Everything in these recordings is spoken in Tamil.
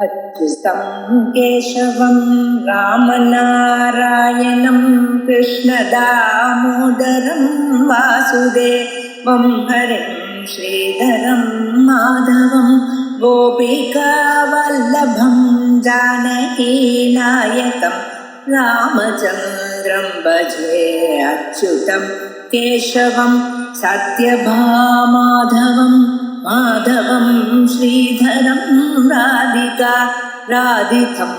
अच्युतं केशवं रामनारायणं कृष्णदामोदरं वासुदेवं हरिं श्रीधरं माधवं गोपिकावल्लभं जानकीनायकं रामचन्द्रं भजे अच्युतं केशवं सत्यभामाधवं माधवं श्रीधरं राधिका राधितं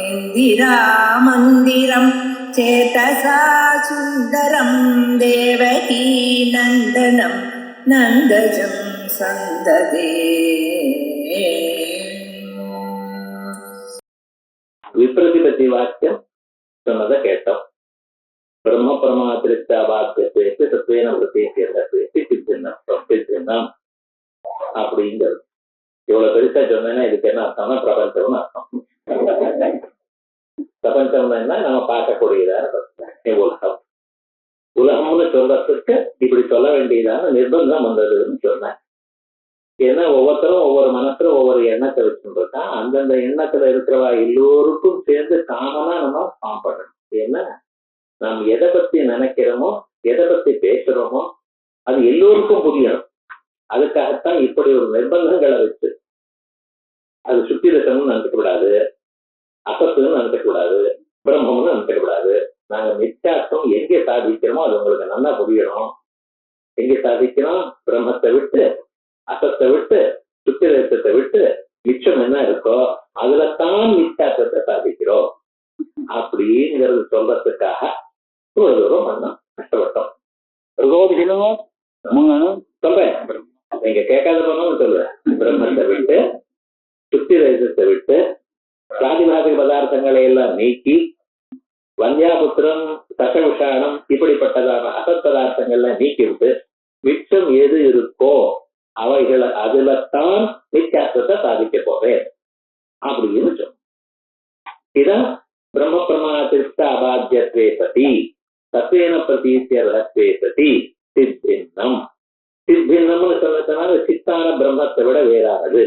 इन्दिरामन्दिरं चेतसा सुन्दरं देवकी नन्दनं नन्दजं सन्ददे. விப்ரதிபத்தி வாக்கியம் சொன்னதை கேட்டோம். பிரம்ம பிரமாத்திரித்த வாக்கியத்தை சத்வேன சித்தின்னம் அப்படிங்கிறது இவ்வளவு பெருசா சொன்னேன்னா இதுக்கு என்ன அர்த்தம்னா பிரபஞ்சம்னு அர்த்தம். பிரபஞ்சம்னா நம்ம பார்க்கக்கூடியதான உலகம். உலகம்னு சொல்றதுக்கு இப்படி சொல்ல வேண்டியதான நிர்பந்தம் வந்ததுன்னு சொன்னேன். ஏன்னா ஒவ்வொருத்தரும் ஒவ்வொரு மனசுல ஒவ்வொரு எண்ணத்தை வச்சுருக்கா. அந்தந்த எண்ணத்துல இருக்கிறவா எல்லோருக்கும் சேர்ந்து காமனா நம்ம ஃபார்ம் பண்ணணும். ஏன்னா நாம் எதை பத்தி நினைக்கிறோமோ எதை பத்தி பேசுறோமோ அது எல்லோருக்கும் புரியணும். அதுக்காகத்தான் இப்படி ஒரு நிர்பந்தங்களை வச்சு அது சுத்திரசம்னு நினைக்கக்கூடாது, அசத்துன்னு நினைக்கக்கூடாது, பிரம்மம்னு நினைக்கக்கூடாது. நாங்க மிச்சார்த்தம் எங்கே சாதிக்கிறோமோ அது உங்களுக்கு நல்லா புரியணும். எங்கே சாதிக்கிறோம்? பிரம்மத்தை விட்டு அசத்தை விட்டு சுத்திரத்தை விட்டு மிச்சம் என்ன இருக்கோ அதுலத்தான் மிச்சார்த்தத்தை சாதிக்கிறோம் அப்படிங்கிறது சொல்றதுக்காக ஒரு தூரம் பண்ணோம், கஷ்டப்பட்டோம். சொல்றேன், நீங்க கேட்காத போனாலும் சொல்லுவேன். பிரம்மத்தை விட்டு சுத்திரத்தை விட்டு பிராதிபாதிக பதார்த்தங்களை எல்லாம் நீக்கி வந்தியாபுத்திரம் சசவிஷானம் இப்படிப்பட்டதான அசத் பதார்த்தங்கள்லாம் நீக்கி விட்டு மிச்சம் எது இருக்கோ அவைகளை அதுலத்தான் மிச்சார்த்தத்தை சாதிக்க போறேன் அப்படின்னு சொன்னோம். இதான் பிரம்ம பிரமாத்திருஷ்ட அபாத்தியத்வே சதி தத்வேன பிரதீத்திய ரஹத்வே சதி சித்தின்னம். சித்தின்னம்னு சொன்னதுனால சித்தான பிரம்மத்தை விட வேறானது.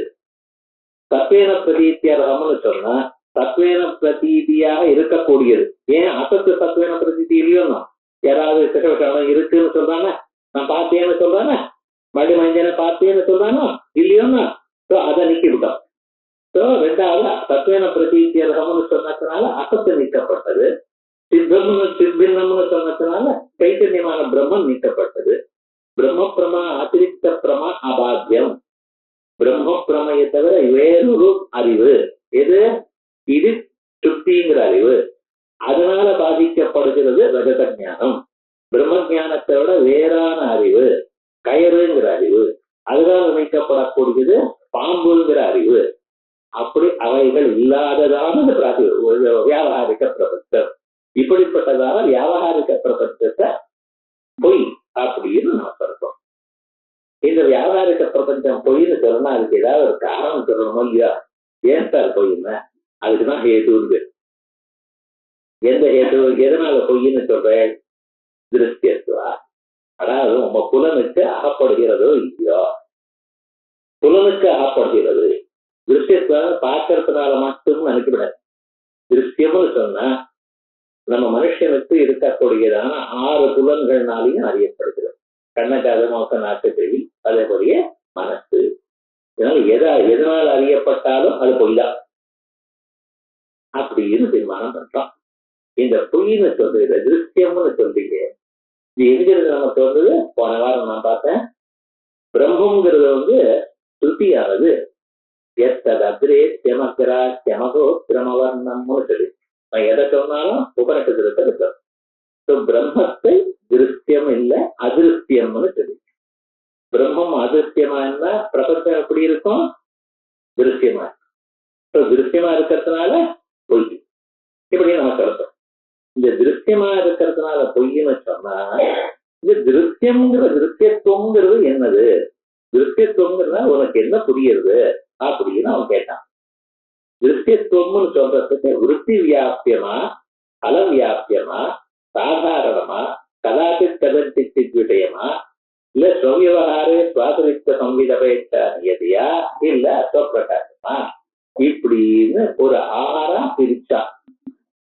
தத்வேன பிரதீத்திய ரகம்னு சொன்னா தத்வேன பிரதீதியாக இருக்கக்கூடியது. ஏன் அசத்து தத்வேன பிரதீதி இல்லையோன்னா யாராவது சிகவசம் இருக்குன்னு சொல்றாங்க, நான் பார்த்தேன்னு சொல்றானே, மடி மஞ்சனை பார்த்தேன்னு சொல்றானோ இல்லையோன்னா அதை நீக்கி விட்டோம். ரெண்டாவது தத்வேன பிரதீத்திய ரகம்னு சொன்னதுனால அசத்து நீக்கப்பட்டது. சித்தின்னம்னு சொன்னதுனால சைத்தன்யமான பிரம்மம் நீக்கப்பட்டது. பிரம்ம பிரமா அதிரிக்த பிரமா அபாத்தியம். பிரம்ம பிரமையை தவிர வேறொரு அறிவு எது? இது சுத்திங்கிற அறிவு. அதனால பாதிக்கப்படுகிறது ரஜத ஞானம். பிரம்ம ஞானத்தை விட வேறான அறிவு கயறுங்கிற அறிவு. அதனால நீக்கப்படக்கூடியது பாம்புங்கிற அறிவு. அப்படி அவைகள் இல்லாததான வியாபகாரிக பிரபஞ்சம். இப்படிப்பட்டதான வியாபகாரிக பிரபஞ்சத்தை பொய் அப்படின்னு நம்ம சொல்றோம். இந்த வியாபாரிக பிரபஞ்சம் பொய்ன்னு சொல்லணும்னா அதுக்கு ஏதாவது ஒரு காரணம் சொல்லணுமோ இல்லையா? ஏன் சார் பொய்ன்னு? அதுக்குதான் ஹேதுன்னு. எந்த ஹேது? எதனால பொய்ன்னு சொல்றேன்? திருஷ்டியத்துவா. அதாவது உங்க புலனுக்கு அகப்படுகிறதோ இல்லையோ, புலனுக்கு அகப்படுகிறது. திருஷ்டியத்துவ பார்க்கறதுனால மட்டும் நினைக்கப்படாது. திருஷ்டியம்னு சொன்னா நம்ம மனுஷனுக்கு இருக்கக்கூடியதான 6 புலன்கள்னாலையும் அறியப்படுகிறது. கண்ணக்காத மோக்க நாட்டு செவி அதே போலிய மனசு. எதனால் அறியப்பட்டாலும் அது பொய்தான் அப்படின்னு தீர்மானம் பண்றோம். இந்த பொய்ன்னு சொல்றது திருஷ்டியம்னு சொல்றீங்க, இது எங்கிருந்து நம்ம சொல்றது? போன வாரம் நான் பார்த்தேன். பிரம்மங்கிறது ஸ்ருதியானது எத்ததே செமக்கரா செமகோ கிரமவர்ணம்னு சொல்லி நான் எதை சொன்னாலும் உபனிஷத்துல இருக்கும். பிரம்மத்தை திருஷ்டியம் இல்லை அதிருஷ்டியம்னு சொல்லி. பிரம்மம் அதிருஷ்டியமா இருந்தா பிரபஞ்சம் எப்படி இருக்கும்? திருஷ்டியமா இருக்கும். திருஷ்டியமா இருக்கிறதுனால பொய் இப்படி நம்ம சொல்றோம். இந்த திருஷ்டியமா இருக்கிறதுனால பொய்ன்னு சொன்னா இந்த திருஷ்டியத்துவங்கிறது என்னது? திருஷ்டியத்துவங்கிறதா உனக்கு என்ன புரியுது அப்படின்னு அவன் கேட்டான். திருஷ்டியத்துவம்னு சொல்றதுக்கு விருத்தி வியாபியமா பல வியாபியமா சாதாரணமா கதாச்சித் கதஞ்சித் விஷயமா இல்ல ஸ்வவியவகாரே சுவாசரித்த சம்விதபேட்சா நியதியா இல்ல அஸ்வப்பிரகாசமா இப்படின்னு ஒரு ஆறா பிரிச்சா.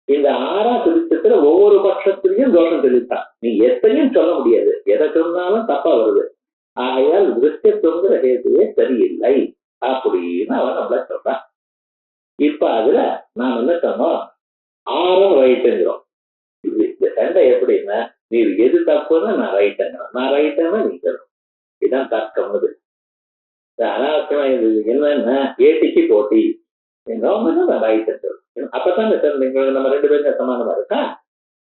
இந்த ஆறா பிரிச்சத்துல ஒவ்வொரு பட்சத்திலையும் தோஷம் தெரிவித்தான். நீ எத்தையும் சொல்ல முடியாது, எதை சொன்னாலும் தப்பா வருது. ஆகையால் திருஷ்யத்துவங்கிற ஹேதுவே சரியில்லை அப்படின்னு அவன் நம்மள சொல்றான். இப்ப அதுல நாம் என்ன சொன்னோம், ஆறும் ரைட்டுங்கிறோம். இந்த சண்டை எப்படின்னா, நீ எது தப்புன்னு நான் ரைட்டுங்கிறோம், நான் ரைட்டுன்னா நீ சொல்லணும். இதுதான் தர்க்கம். அனாவசியமா இது என்னன்னா ஏட்டிக்கு போட்டி, அப்பதான் நம்ம 2 பேரும் சமானமா இருக்கா.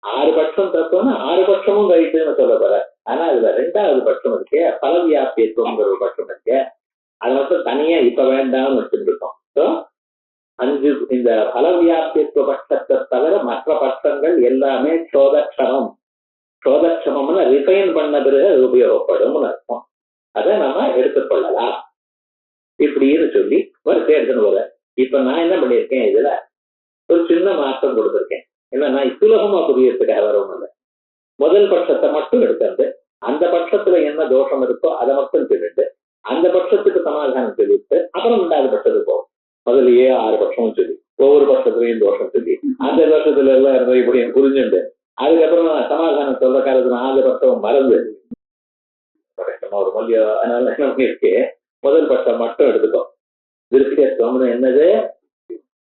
6 பட்சம் தப்புன்னா 6 பட்சமும் ரைட்டுன்னு சொல்ல போற. ஆனா அதுல 2வது பட்சம் இருக்கே, பலவியாபியத்துவங்கிற ஒரு பட்சம் இருக்கே, அது மட்டும் தனியா இப்ப வேண்டாம்னு வச்சுட்டு இருக்கோம். ஸோ 5 இந்த பலவியாபியத்துவ பட்சத்தை தவிர மற்ற பட்சங்கள் எல்லாமே சோதக்ஷமம். சோதக்ஷமம்னு ரிஃபைன் பண்ண பிறகு அது உபயோகப்படும் அர்த்தம். அதை நம்ம எடுத்துக்கொள்ளலாம் இப்படின்னு சொல்லி வரிசை எடுத்துன்னு போற. இப்ப நான் என்ன பண்ணிருக்கேன், இதுல ஒரு சின்ன மாற்றம் கொடுத்திருக்கேன். ஏன்னா நான் சுலபமா புரியறதுக்காக வரவும் இல்லை. முதல் பட்சத்தை மட்டும் எடுக்கிறது, அந்த பட்சத்துல என்ன தோஷம் இருக்கோ அதை மட்டும் சொல்லிட்டு அந்த பட்சத்துக்கு சமாதானம் சொல்லிட்டு அப்புறம் 2வது பட்சத்துக்கு போகும். முதலையே 6 பட்சமும் சொல்லி ஒவ்வொரு பட்சத்துலையும் தோஷம் சொல்லி அந்த தோஷத்துல எல்லாம் இருந்த இப்படி புரிஞ்சுண்டு அதுக்கப்புறம் சமாதானம் சொல்ற காலத்துல 4 பட்சம் மறந்து ஒரு மொழியோ. அதனால என்ன பண்ணிருக்கு, முதல் பட்சம் மட்டும் எடுத்துக்கோ. விருத்தியத்துவம்னு என்னது,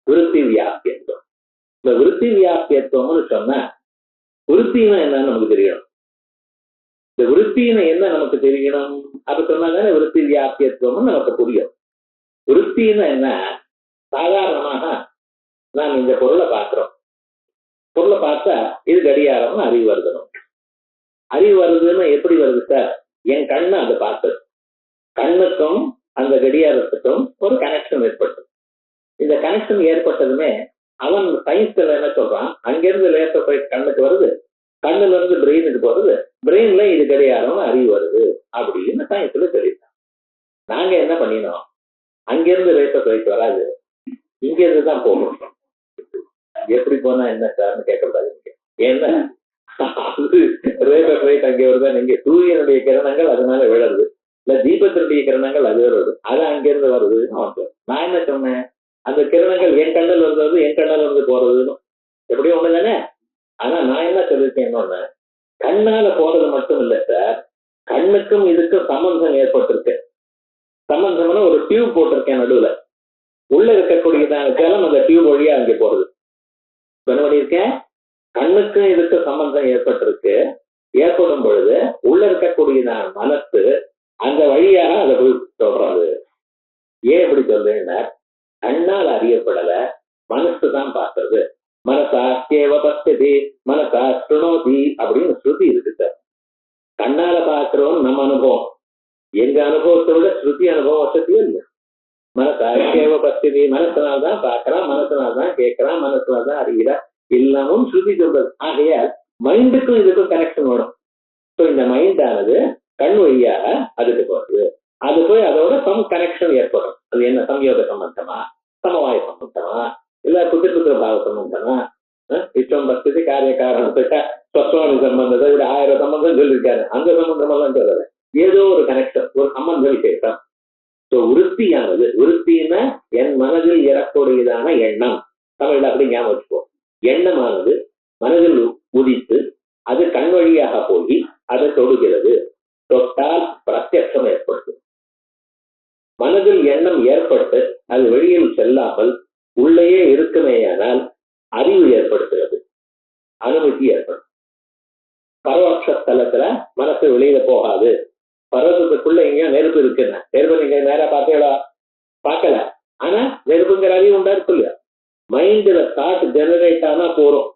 விருத்தி வியாபியத்துவம். இந்த விருத்தி வியாபியத்துவம்னு சொன்னா விருத்தினா என்னன்னு நமக்கு தெரியணும். இந்த விருத்தினா என்ன நமக்கு தெரியணும், அப்ப சொன்னாதானே விருத்தி வியாபியத்துவம் நமக்கு புரியும். விருத்தினா என்ன, சாதாரணமாக நாம் இந்த பொருளை பார்க்கிறோம், பொருளை பார்த்தா இது கடிகாரம்னு அறிவு வருதணும். அறிவு வருதுன்னா எப்படி வருது சார், என் கண்ணு அதை பார்த்தது, கண்ணுக்கும் அந்த கடிகாரத்துக்கும் ஒரு கனெக்ஷன் ஏற்பட்டது. இந்த கனெக்ஷன் ஏற்பட்டதுமே அவன் சயின்ஸ்ல என்ன சொல்றான், அங்கிருந்து லேசர் போயிட்டு கண்ணுக்கு வருது, கண்ணுல இருந்து பிரெயினுக்கு போறது, பிரெயின்ல இது கடிகாரம்னு அறிவு வருது அப்படின்னு சயின்ஸ்ல சொல்லிட்டான். நாங்க என்ன பண்ணினோம், அங்கிருந்து லேசர் போயிட்டு வராது, இங்க இருந்து தான் போகணும். எப்படி போனா என்ன சார்னு கேட்கக்கூடாது. ஏன்னா ரேசர் லைட் அங்கே வருதா, நீங்க சூரியனுடைய கிரணங்கள் அதனால விழருது, இல்ல தீபத்தினுடைய கிரணங்கள் அது வருது, அது அங்கிருந்து வருதுன்னு. நான் என்ன சொன்னேன், அந்த கிரணங்கள் என் கண்ணில் வருது, என் கண்ணில் வந்து போறதுன்னு எப்படியும் ஒண்ணுதானே. ஆனா நான் என்ன சொல்லியிருக்கேன், இன்னொன்னு, கண்ணால போறது மட்டும் இல்ல சார், கண்ணுக்கும் இதுக்கும் சம்பந்தம் ஏற்பட்டிருக்கு. சம்பந்தம்னா ஒரு டியூப் போட்டிருக்கேன் நடுவுல, உள்ள இருக்கக்கூடியதான ஜலம் அந்த டியூப் வழியா அங்கே போறது. என்ன பண்ணியிருக்கேன், கண்ணுக்கும் இதுக்கு சம்பந்தம் ஏற்பட்டிருக்கு. ஏற்படும் பொழுது உள்ள இருக்கக்கூடியதான மனசு அந்த வழியாக அதை போய் சொல்றது. ஏன் இப்படி சொல்றேன்னா, கண்ணால் அறியப்படல, மனசு தான் பார்த்தது. மனசா கேவ பஸ்தி மனசா சுணோதி அப்படின்னு ஸ்ருதி இருக்கு சார். கண்ணால பார்க்கிறோம் நம்ம அனுபவம், எங்க அனுபவத்தை விட ஸ்ருதி அனுபவம் வசதியும் இல்லை. மனசா கேவ பஸ்தி, மனசனால்தான் பார்க்கறான், மனசனால்தான் கேட்கறான், மனசனால்தான் அறிகிறான், எல்லாமும் ஸ்ருதி சொல்றது. ஆகையால் மைண்டுக்கும் இதுக்கும் கனெக்ஷன் வரும். ஸோ இந்த மைண்ட் ஆனது கண் வழியாக அதுக்கு போகுது, அது போய் அதோட சம் கனெக்ஷன் ஏற்படும். அது என்ன, சம்யோக சம்பந்தமா, சமவாய சம்பந்தமா, இல்ல புத்திர பாவ சம்பந்தமா, இஷ்டம் பஸ்தி காரிய காரணத்துக்கு ஸ்வஸ்வாமி சம்பந்தத்தை விட 1000 சம்பந்தம் சொல்லியிருக்காரு. அந்த சம்பந்தம் எல்லாம் சொல்லல, ஏதோ ஒரு கனெக்ஷன், ஒரு சம்பந்த விசேஷம். ஸோ விருத்தியானது, விருத்தின்னா என் மனதில் எழக்கூடியதான எண்ணம், தமிழ்ல அப்படி ஞாபகம் வச்சுப்போம். எண்ணமானது மனதில் உதித்து அது கண் வழியாக போய் அதை தொடுகிறது. தொட்டால் பிரத்யட்சம் ஏற்படுது. மனதில் எண்ணம் ஏற்பட்டு அது வெளியில் செல்லாமல் உள்ளேயே இருக்குமேயானால் அறிவு ஏற்படுத்துகிறது, அனுமதி ஏற்படும். பரவட்ச ஸ்தலத்துல மனசு வெளியில போகாது. பர்வதத்துக்குள்ள எங்கேயோ நெருப்பு இருக்குன்னு, நெருப்பு நீங்க நேரா பார்த்தீங்களா, பார்க்கல, ஆனா நெருப்புங்கிற அறிவு உண்டா இருக்கு இல்லையா. மைண்ட்ல தாட் ஜெனரேட் ஆனா போறோம்,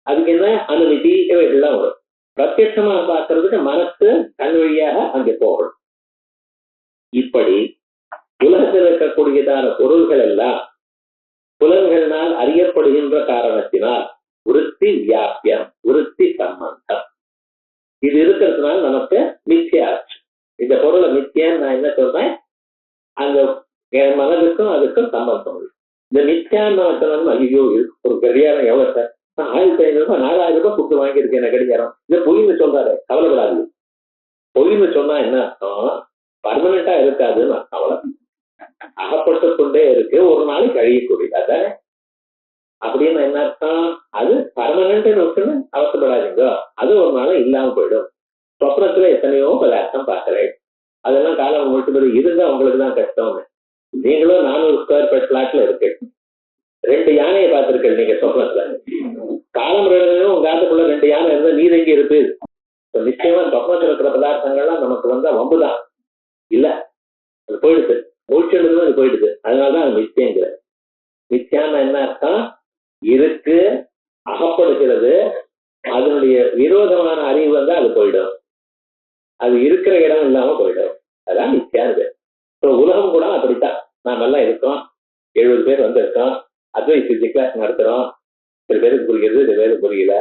அதுக்கு என்ன அனுமதி இவைகள்லாம் வரும். பிரத்யட்சமாக பார்க்கறதுக்கு மனசு கண் வழியாக அங்கே போகணும். இப்படி உலகத்தில் இருக்கக்கூடியதான பொருள்கள் எல்லாம் புலன்களினால் அறியப்படுகின்ற காரணத்தினால் விருத்தி வியாபியம், விருத்தி சம்பந்தம் இது இருக்கிறதுனால நமக்கு மித்தியாச்சு. இந்த பொருளை மித்தியான்னு நான் என்ன சொல்றேன், அந்த மனதுக்கும் அதுக்கும் சம்பந்தம். இந்த மித்தியான்னு நான் சொன்னோம்னா, ஐயோ ஒரு கடிகாரம் எவ்வளவு சார், 1500 ரூபாய் 4000 ரூபாய் கொடுத்து வாங்கியிருக்கேன் கடிகாரம், இதை பொய்ன்னு சொல்றாரு, கவலைப்படாது. பொய்ன்னு சொன்னா என்ன அர்த்தம், பர்மனண்டா இருக்காதுன்னு அவ்வளவு. அகப்பட்டு கொண்டே இருக்கு, ஒரு நாளைக்கு அழியக்கூடியது அதானே. அப்படின்னு என்ன அர்த்தம்? அது பர்மனன்ட் இருக்குன்னு அவசப்படாதீங்க, அது ஒரு நாள் இல்லாம போயிடும். சொப்னத்துல எத்தனையோ பதார்த்தம் பார்க்கிறேன், அதெல்லாம் காலம் முடிச்சுபடி இருந்தா உங்களுக்கு தான் கஷ்டம்னு. நீங்களும் 400 ஸ்கொயர் ஃபீட் பிளாட்ல இருக்கு, 2 யானையை பார்த்திருக்கீங்க நீங்க சொப்னத்துல. காலம் உங்க ஆத்துக்குள்ள 2 யானை இருந்தா நீர் எங்க இருக்கு? நிச்சயமா சொப்னத்துல இருக்கிற பதார்த்தங்கள்லாம் நமக்கு வந்தா வம்புதான் இல்ல, அது போயிடுது, மூழ்கிறது அது போயிடுது. அதனாலதான் அது மித்தியங்கிற. மித்தியான்னு என்ன அர்த்தம்? இருக்கு, அகப்படுகிறது, அதனுடைய விரோதமான அறிவு வந்தா அது போயிடும், அது இருக்கிற இடம் இல்லாம போயிடும். அதான் மித்தியாது. உலகம் கூட அப்படித்தான். நாம எல்லாம் இருக்கோம், 70 பேர் வந்திருக்கோம், அத்வைத் கிளாஸ் நடத்துறோம். சில பேருக்கு புரிகிறது, சில பேருக்கு புரியல.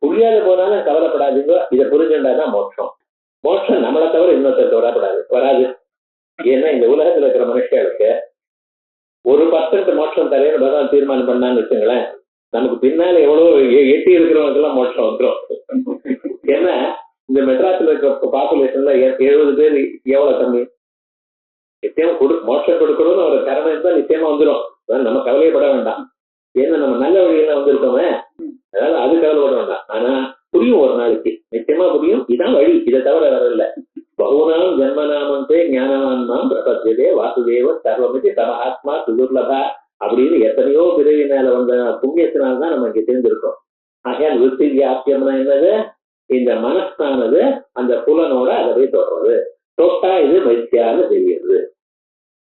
புரியாத போனாலும் கவலைப்படாதீங்க, இதை புரிஞ்சுட்டாதான் மோட்சம். மோட்சம் நம்மளை தவிர இன்னொருத்தர் வராது. ஏன்னா இந்த உலகத்துல இருக்கிற மனுஷர்களுக்கு 1% மோட்சம் தரேன்னு பகவான் தீர்மானம் பண்ணான்னு வச்சுங்களேன், நமக்கு பின்னால எவ்வளவு எட்டி இருக்கிறவங்களுக்கு எல்லாம் மோட்சம் வந்துடும். ஏன்னா இந்த மெட்ராஸ்ல இருக்கிற பாப்புலேஷன்ல 70 பேர் எவ்வளவு கம்மி. நிச்சயமா மோட்சம் கொடுக்கணும்னு ஒரு கரணம் இருந்தா நிச்சயமா வந்துடும், நம்ம கவலையப்பட வேண்டாம். ஏன்னா நம்ம நல்ல வழியில வந்திருக்கோமே, அதனால அது கவலைப்பட வேண்டாம். ஆனா புரியும், ஒரு நாளைக்கு நிச்சயமா புரியும், இதான் வழி, இதை தவிர வேற இல்லை. பகுனாம் ஜன்மநாமந்தே ஞானவான்மாம் பிரபத்தியதே வாசுதேவ சர்வமிதி சமஹாத்மா சுதுர்லபா அப்படின்னு எத்தனையோ பிறவி மேல வந்த புண்ணியத்தினால்தான் நம்ம இங்க தெரிஞ்சிருக்கோம். ஆகையால் விருத்தி வியாபியம்னா என்னது? இந்த மனசானது அந்த புலனோட அதை போய் தொடர்றது, தொட்டா இது மித்யான்னு தெரியுது.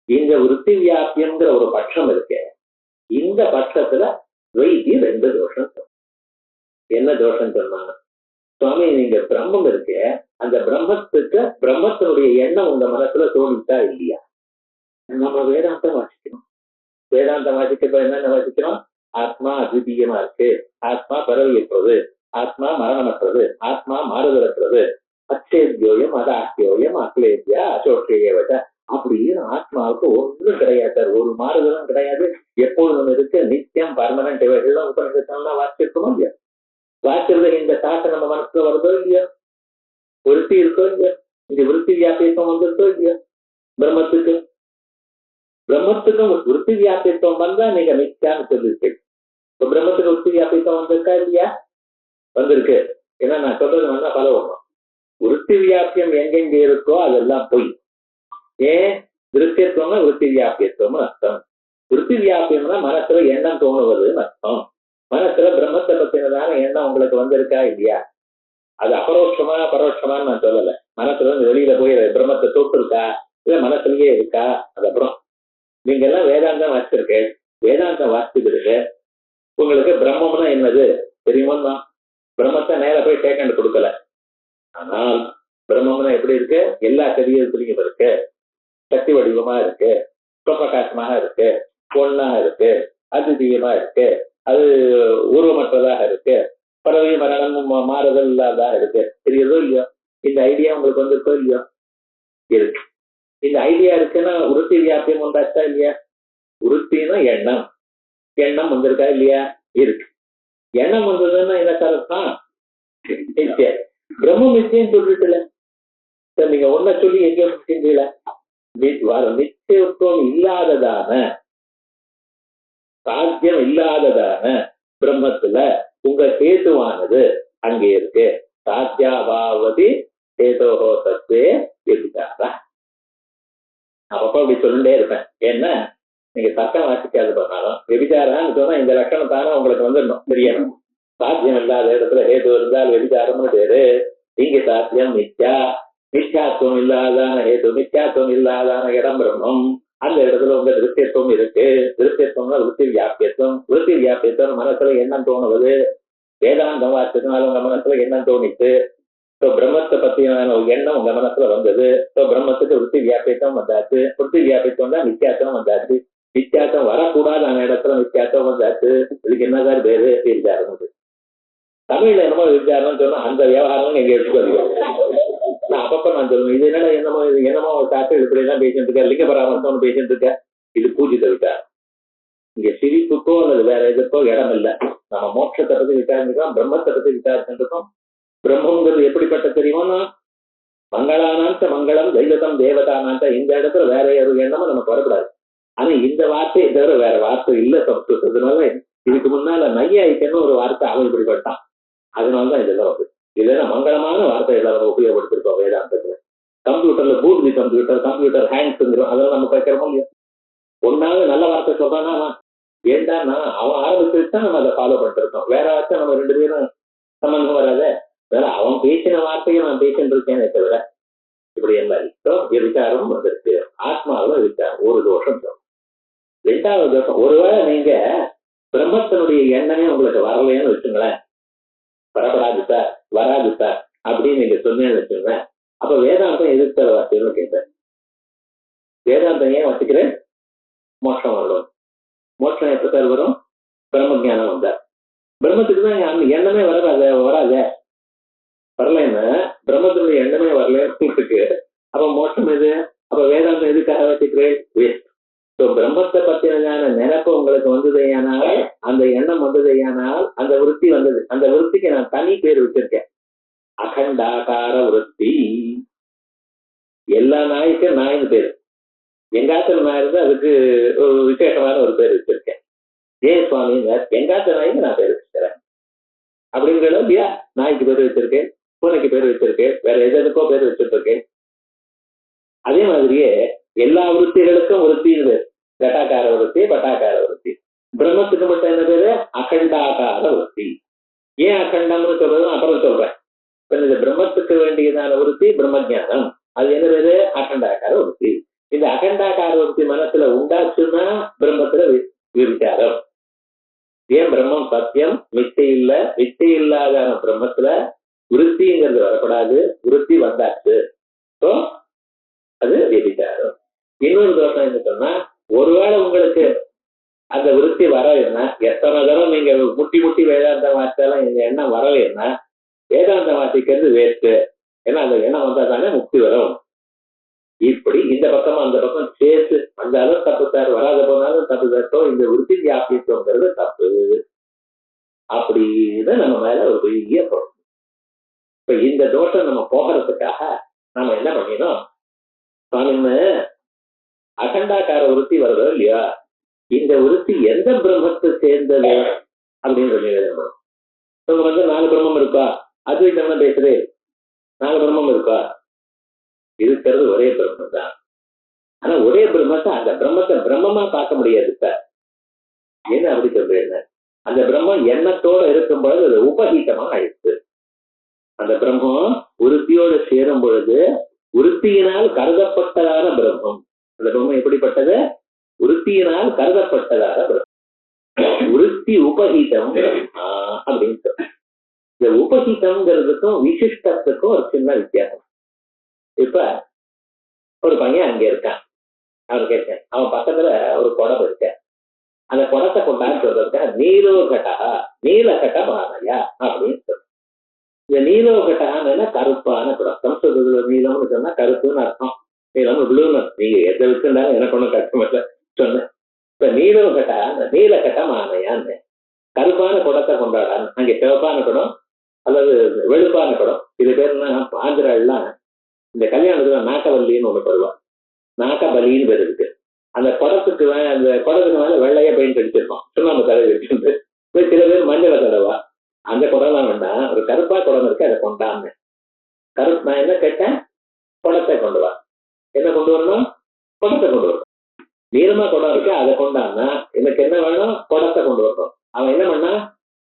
இந்த விருத்தி வியாபியம்ங்கிற ஒரு பட்சம் இருக்கு. இந்த பட்சத்துல வைத்தி 2 தோஷம். என்ன தோஷம் சொன்னாங்க சுவாமி? நீங்க பிரம்மம் இருக்கு, அந்த பிரம்மத்தினுடைய எண்ணம் உங்க மனசுல தோணிட்டா இல்லையா? நம்ம வேதாந்தம் வாசிக்கணும். வேதாந்தம் வாசிக்கப்ப என்னென்ன வாசிக்கிறோம்? ஆத்மா அத்விதீயமா இருக்கு, ஆத்மா பரவியற்றது, ஆத்மா மரணமற்றது, ஆத்மா மாறுதலற்றது, அச்சேத்யோயம் அதாக்கியோயம் அக்லேத்யா அசோஷேயவத அப்படின்னு ஆத்மாவுக்கு ஒன்றும் கிடையாது சார், ஒரு மாறுதலும் கிடையாது, எப்பொழுதும் இருக்கு, நித்தியம் பர்மனன்ட். இவைகள்லாம் உபநிஷத்தெல்லாம் வாசிச்சிருக்கோமோ இல்லையா? வாசிக்கிறது இந்த தாக்க நம்ம மனசுல வருதோ இல்லையா? விருத்தி இருக்கோ இல்லையா? இந்த விருத்தி வியாபியத்துவம் வந்திருக்கோ இல்லையா? பிரம்மத்துக்கும் விருத்தி வியாபியத்துவம் வந்தா நீங்க மித்யான்னு சொல்லிருக்கீங்க. இப்ப பிரம்மத்துக்கு விருத்தி வியாபியத்துவம் வந்திருக்கா இல்லையா? வந்திருக்கு. ஏன்னா நான் சொல்றது வேணா பல ஒண்ணும். விருத்தி வியாபியம் எங்கெங்க இருக்கோ அதெல்லாம் போய் ஏன் திருஷ்யத்துவம்னா விருத்தி வியாபியத்துவம்னு அர்த்தம். விருத்தி வியாபியம்னா மனசுல எண்ணம் தோணுவதுன்னு அர்த்தம். மனசுல பிரம்மத்தை பத்தினதான எண்ணம் உங்களுக்கு வந்திருக்கா இல்லையா? அது அபரோட்சமா பரோட்சமான்னு நான் சொல்லல. மனசுல இருந்து வெளியில போய் பிரம்மத்தை தொட்டு இருக்கா, இல்ல மனசுலயே இருக்கா? அது அப்புறம் நீங்க எல்லாம் வேதாந்தம் வாசிச்சிருக்கேன், வேதாந்தம் வாசிச்சுருக்கு, உங்களுக்கு பிரம்மம்னா என்னது தெரியுமா? பிரம்மத்தை நேர போய் டேக்கண்ட் கொடுக்கல. ஆனால் பிரம்மம்னா எப்படி இருக்கு? எல்லா சரீரத்திலையும் இருக்கு, சக்தி வடிவமா இருக்கு, சுவப்பிரகாசமாக இருக்கு, பொண்ணாக இருக்கு, அத்விதீயமா இருக்கு, அது உருவமற்றதாக இருக்கு, பறவை மரணம் மாறுதல் இல்லாததாக இருக்கு. தெரியுதோ இல்லையோ? இந்த ஐடியா உங்களுக்கு வந்திருக்கோ இல்லையோ? இருக்கு. இந்த ஐடியா இருக்குன்னா விருத்தி வியாபியம் வந்தாச்சா இல்லையா? விருத்தினா எண்ணம், எண்ணம் வந்திருக்கா இல்லையா? இருக்கு. எண்ணம் வந்ததுன்னா என்ன கருத்தான்? நிச்சயம். பிரம்ம நிச்சயம் சொல்லிட்டுல சார், நீங்க ஒன்ன சொல்லி எங்க முடிச்சீங்களா? நிச்சயத்துவம் இல்லாததான, சாத்தியம் இல்லாததான பிரம்மத்துல உங்க சேதுவானது அங்கே இருக்கு. சாத்தியாபாவதி சேதோஹோ தத்துவே விபிச்சாரா. அப்பப்ப அப்படி சொல்லிட்டே இருப்பேன். ஏன்னா நீங்க சட்டம் வாசிக்காது பண்ணாலும் விபிச்சாரான்னு சொன்னா இந்த லட்சணம் தானே உங்களுக்கு வந்துடணும், தெரியணும். சாத்தியம் இல்லாத இடத்துல ஹேது இருந்தால் விபிச்சாரம்னு பேரு. இங்க சாத்தியம் மித்யா, மித்யாத்துவம் இல்லாதான ஹேது, மித்யாத்துவம் இல்லாதான இடம் பிரம்மம். அந்த இடத்துல உங்க திருஷ்யத்துவம் இருக்கு. திருஷ்யத்துவம்னா விருத்தி வியாபியத்துவம். விருத்தி வியாபியத்துவம் மனசுல எண்ணம் தோணுவது. வேதாந்தம் வாசிச்சதுனால உங்க மனசுல எண்ணம் தோணிச்சு. பிரம்மத்தை பத்தியான எண்ணம் உங்க மனசுல வந்தது. பிரம்மத்துக்கு விருத்தி வியாபியத்துவம் வந்தாச்சு. விருத்தி வியாபியத்துவம் தான் வித்தியாசம் வந்தாச்சு. வித்தியாசம் வரக்கூடாதான இடத்துல வித்தியாசம் வந்தாச்சு. இதுக்கு என்னதான் பேரு? விசாரம். தமிழ்ல என்னமோ விசாரம் சொன்னா அந்த விவகாரம் எங்க எடுத்துக்கோ. நான் அப்பப்ப நான் சொல்லுவேன், இது என்னடா என்னமோ காட்டு இப்படி எல்லாம் பேசிட்டு இருக்க, லிங்க பராமர்சம் பேசிட்டு இருக்க. இது பூஜித விசாரம். இங்க சிரிப்புக்கோ அல்லது வேற எதுக்கோ இடம் இல்லை. நம்ம மோட்சத்தை பத்தி விசாரிச்சிருக்கோம், பிரம்மத்தை பத்தி விசாரிச்சுருக்கோம். பிரம்மங்கிறது எப்படிப்பட்ட தெரியுமா? மங்களானாச்ச மங்களம் தெய்வதம் தேவதானாச்ச இந்த இடத்துல வேற ஒரு எண்ணமும் நமக்கு வரக்கூடாது. ஆனா இந்த வார்த்தையை தவிர வேற வார்த்தை இல்ல சம்ஸ்கிருதத்தினால. இதுக்கு முன்னால நையாயிக்கன்னு ஒரு வார்த்தை அவன் இப்படிப்பட்டான். அதனாலதான் இதெல்லாம் வந்து இதெல்லாம் மங்களமான வார்த்தைகளை நம்ம உபயோகப்படுத்திருக்கோம் வேதாந்தத்துல. கம்ப்யூட்டர்ல பூட் தி கம்ப்யூட்டர் ஹேங்க்ஸ்ங்கிறோம். அதெல்லாம் நம்ம கேட்கிறோமோ இல்லையா? ஒன்னாவது நல்ல வார்த்தை சொல்றானா ஏண்டான்னா அவன் ஆரம்பிச்சுட்டு தான் நம்ம அதை ஃபாலோ பண்ணிட்டு இருக்கோம். வேற வார்த்தை நம்ம ரெண்டு பேரும் சம்பந்தம் வராத. வேற அவன் பேசின வார்த்தையை நான் பேசிட்டு இருக்கேனே தவிர இப்படி எல்லாம் இருக்கும். விசாரம் வந்துருக்கு. ஆத்மாவில விசாரம் ஒரு தோஷம். ரெண்டாவது தோஷம், ஒருவேளை நீங்க பிரம்மத்தினுடைய எண்ணமே உங்களுக்கு வரலைன்னு வச்சுங்களேன், வரப்படாது சார் வராது சார் அப்படின்னு நீங்க சொன்னேன்னு வச்சுங்களேன், அப்ப வேதாந்தம் எதிர்த்தர வார்த்தைன்னு கேட்பேன். வேதாந்தம் ஏன் வச்சுக்கிறேன்? மோட்சம் வரணும். மோட்சம் எப்ப சார் வரும்? பிரம்ம ஜானம் வந்தார். பிரம்மத்துக்கு தான் எண்ணமே வராத வரலன்னு, பிரம்மத்தினுடைய எண்ணமே வரலன்னு இருக்கு. அப்ப மோட்சம் எது? அப்ப வேதாந்தம் எதுக்காக வச்சுக்கிறேன்? வேஸ்ட். பிரம்மத்தை பத்தின நினைப்பு உங்களுக்கு வந்ததையானால், அந்த எண்ணம் வந்ததையானால், அந்த விருத்தி வந்தது. அந்த விருத்திக்கு நான் தனி பேர் வச்சிருக்கேன், அகண்டாகார விருத்தி. எல்லா நாய்க்கும் நாயின்னு பேரு. எங்காத்துல நாய் இருந்து அதுக்கு ஒரு விசேஷமான ஒரு பேர் வச்சிருக்கேன். ஏன் சுவாமிங்க எங்காத்த நாய்க்கு நான் பேர் வச்சிருக்கிறேன் அப்படிங்கிறத இல்லையா? நாய்க்கு பேர் வச்சிருக்கேன், பூனைக்கு பேர் வச்சிருக்கேன், வேற எதுக்கோ பேர் வச்சுட்டு இருக்கேன். அதே மாதிரியே எல்லா விருத்திகளுக்கும் விருத்தின்னு பேர். கட்டாக்கார விருத்தி, பட்டாக்கார விருத்தி. பிரம்மத்துக்கு மட்டும் என்ன பேரு? அகண்டாகார விருத்தி. ஏன் அகண்டம்னு சொல்றது அப்புறம் சொல்றேன். இந்த பிரம்மத்துக்கு வேண்டியதான விருத்தி பிரம்ம ஜானம். அது என்ன பேரு? அகண்டாகார விருத்தி. இந்த அகண்டாகார விருத்தி மனசுல உண்டாச்சுன்னா பிரம்மத்துல விசாரம். ஏன் பிரம்மம் சத்தியம், மிச்சை இல்ல. மிச்சை இல்லாத பிரம்மத்துல விருத்திங்கிறது வரப்படாது. விருத்தி வந்தாச்சு, அது விசாரம். இன்னொரு தோஷம் என்ன சொன்னா, ஒருவேளை உங்களுக்கு அந்த விருத்தி வரலைன்னா, எத்தனை தரம் நீங்க முட்டி வேதாந்த வார்த்தையெல்லாம் இந்த எண்ணம் வரலைன்னா வேதாந்த வாசிக்கிறது வேஸ்ட். ஏன்னா அந்த எண்ணம் வந்தா தானே முக்தி வரும். இப்படி இந்த பக்கமா அந்த பக்கம் சேர்த்து வந்தாலும் தப்பு சார், வராத போனாலும் தப்பு சார். இந்த விருத்தி வியாபித்துவங்கிறது தப்பு அப்படின்னு நம்ம மேல ஒரு பெரிய தோஷம். இப்ப இந்த தோஷம் நம்ம போகிறதுக்காக நம்ம என்ன பண்ணினோம்? சுவாமின்னு அகண்டாக்கார விருத்தி வருதோ இல்லையா, இந்த விருத்தி எந்த பிரம்மத்தை சேர்ந்தது அப்படின்னு சொல்லி எழுதணும். இவங்க வந்து 4 பிரம்மம் இருக்கா? அத்வைத்தம் தான் பேசுறே. 4 பிரம்மம் இருக்கா? இருக்கிறது ஒரே பிரம்மம் தான். ஆனா ஒரே பிரம்மத்தை, அந்த பிரம்மத்தை பிரம்மமா பார்க்க முடியாது சார். என்ன அப்படி சொல்றேன்? அந்த பிரம்மம் எண்ணத்தோட இருக்கும் பொழுது அது உபகீதமா ஆயிடுச்சு. அந்த பிரம்மம் விருத்தியோடு சேரும் பொழுது விருத்தியினால் கருதப்பட்டதான பிரம்மம். அந்த பிரம்மம் எப்படிப்பட்டது? விருத்தியினால் கருதப்பட்டதாக பிரம்மம். விருத்தி உபகீதம் அப்படின்னு சொல்ற. இந்த உபகீதம்ங்கிறதுக்கும் விசிஷ்டத்துக்கும் ஒரு சின்ன வித்தியாசம். இப்ப ஒரு பையன் அங்க இருக்கான். அவன் கேட்டேன், அவன் பக்கத்துல ஒரு குடம் இருக்க. அந்த குடத்தை கொண்டான்னு சொல்றதுக்கா நீலோகட்டா நீலகட்டமானயா அப்படின்னு சொல்ற. இந்த நீலோகட்டான்னு கருப்பான குடம். சம்ஸ்கிருதத்துல நீலம்னு சொன்னா கருப்புன்னு அர்த்தம். நீலம் ப்ளூன்னு. நீங்க எதை வச்சுருந்தாலும் எனக்கு ஒன்றும் கஷ்டமில்ல சொன்னேன். இப்ப நீலோகட்டா நீலகட்டமானையான்னு கருப்பான குடத்தை கொண்டாடான்னு. அங்கே சிவப்பான குடம் அல்லது வெளுப்பான குடம். இது பேருன்னா ஆந்திராலாம் இந்த கல்யாணத்துல நாக்கவல்லின்னு ஒண்ணு வருவான். நாக்கபலின்னு பேர் இருக்கு. அந்த குடத்துக்கு அந்த குடத்துக்கு மேல வெள்ளையா பெயிண்ட் அடிச்சிருக்கோம், சுண்ணாம்பு தடவை இருக்கு. சில பேர் மஞ்சளை தடவா. அந்த குடம்லாம் வேண்டாம், ஒரு கருப்பா குடம் இருக்கு, அதை கொண்டான்னு. கருப்பு நான் என்ன கேட்டேன்? குடத்தை கொண்டு வா. என்ன கொண்டு வரணும்? குடத்தை கொண்டு வரணும். நீளமா குடம் இருக்கு, அதை கொண்டான்னா எனக்கு என்ன வேணும்? குடத்தை கொண்டு வரணும். அவன் என்ன பண்ணா?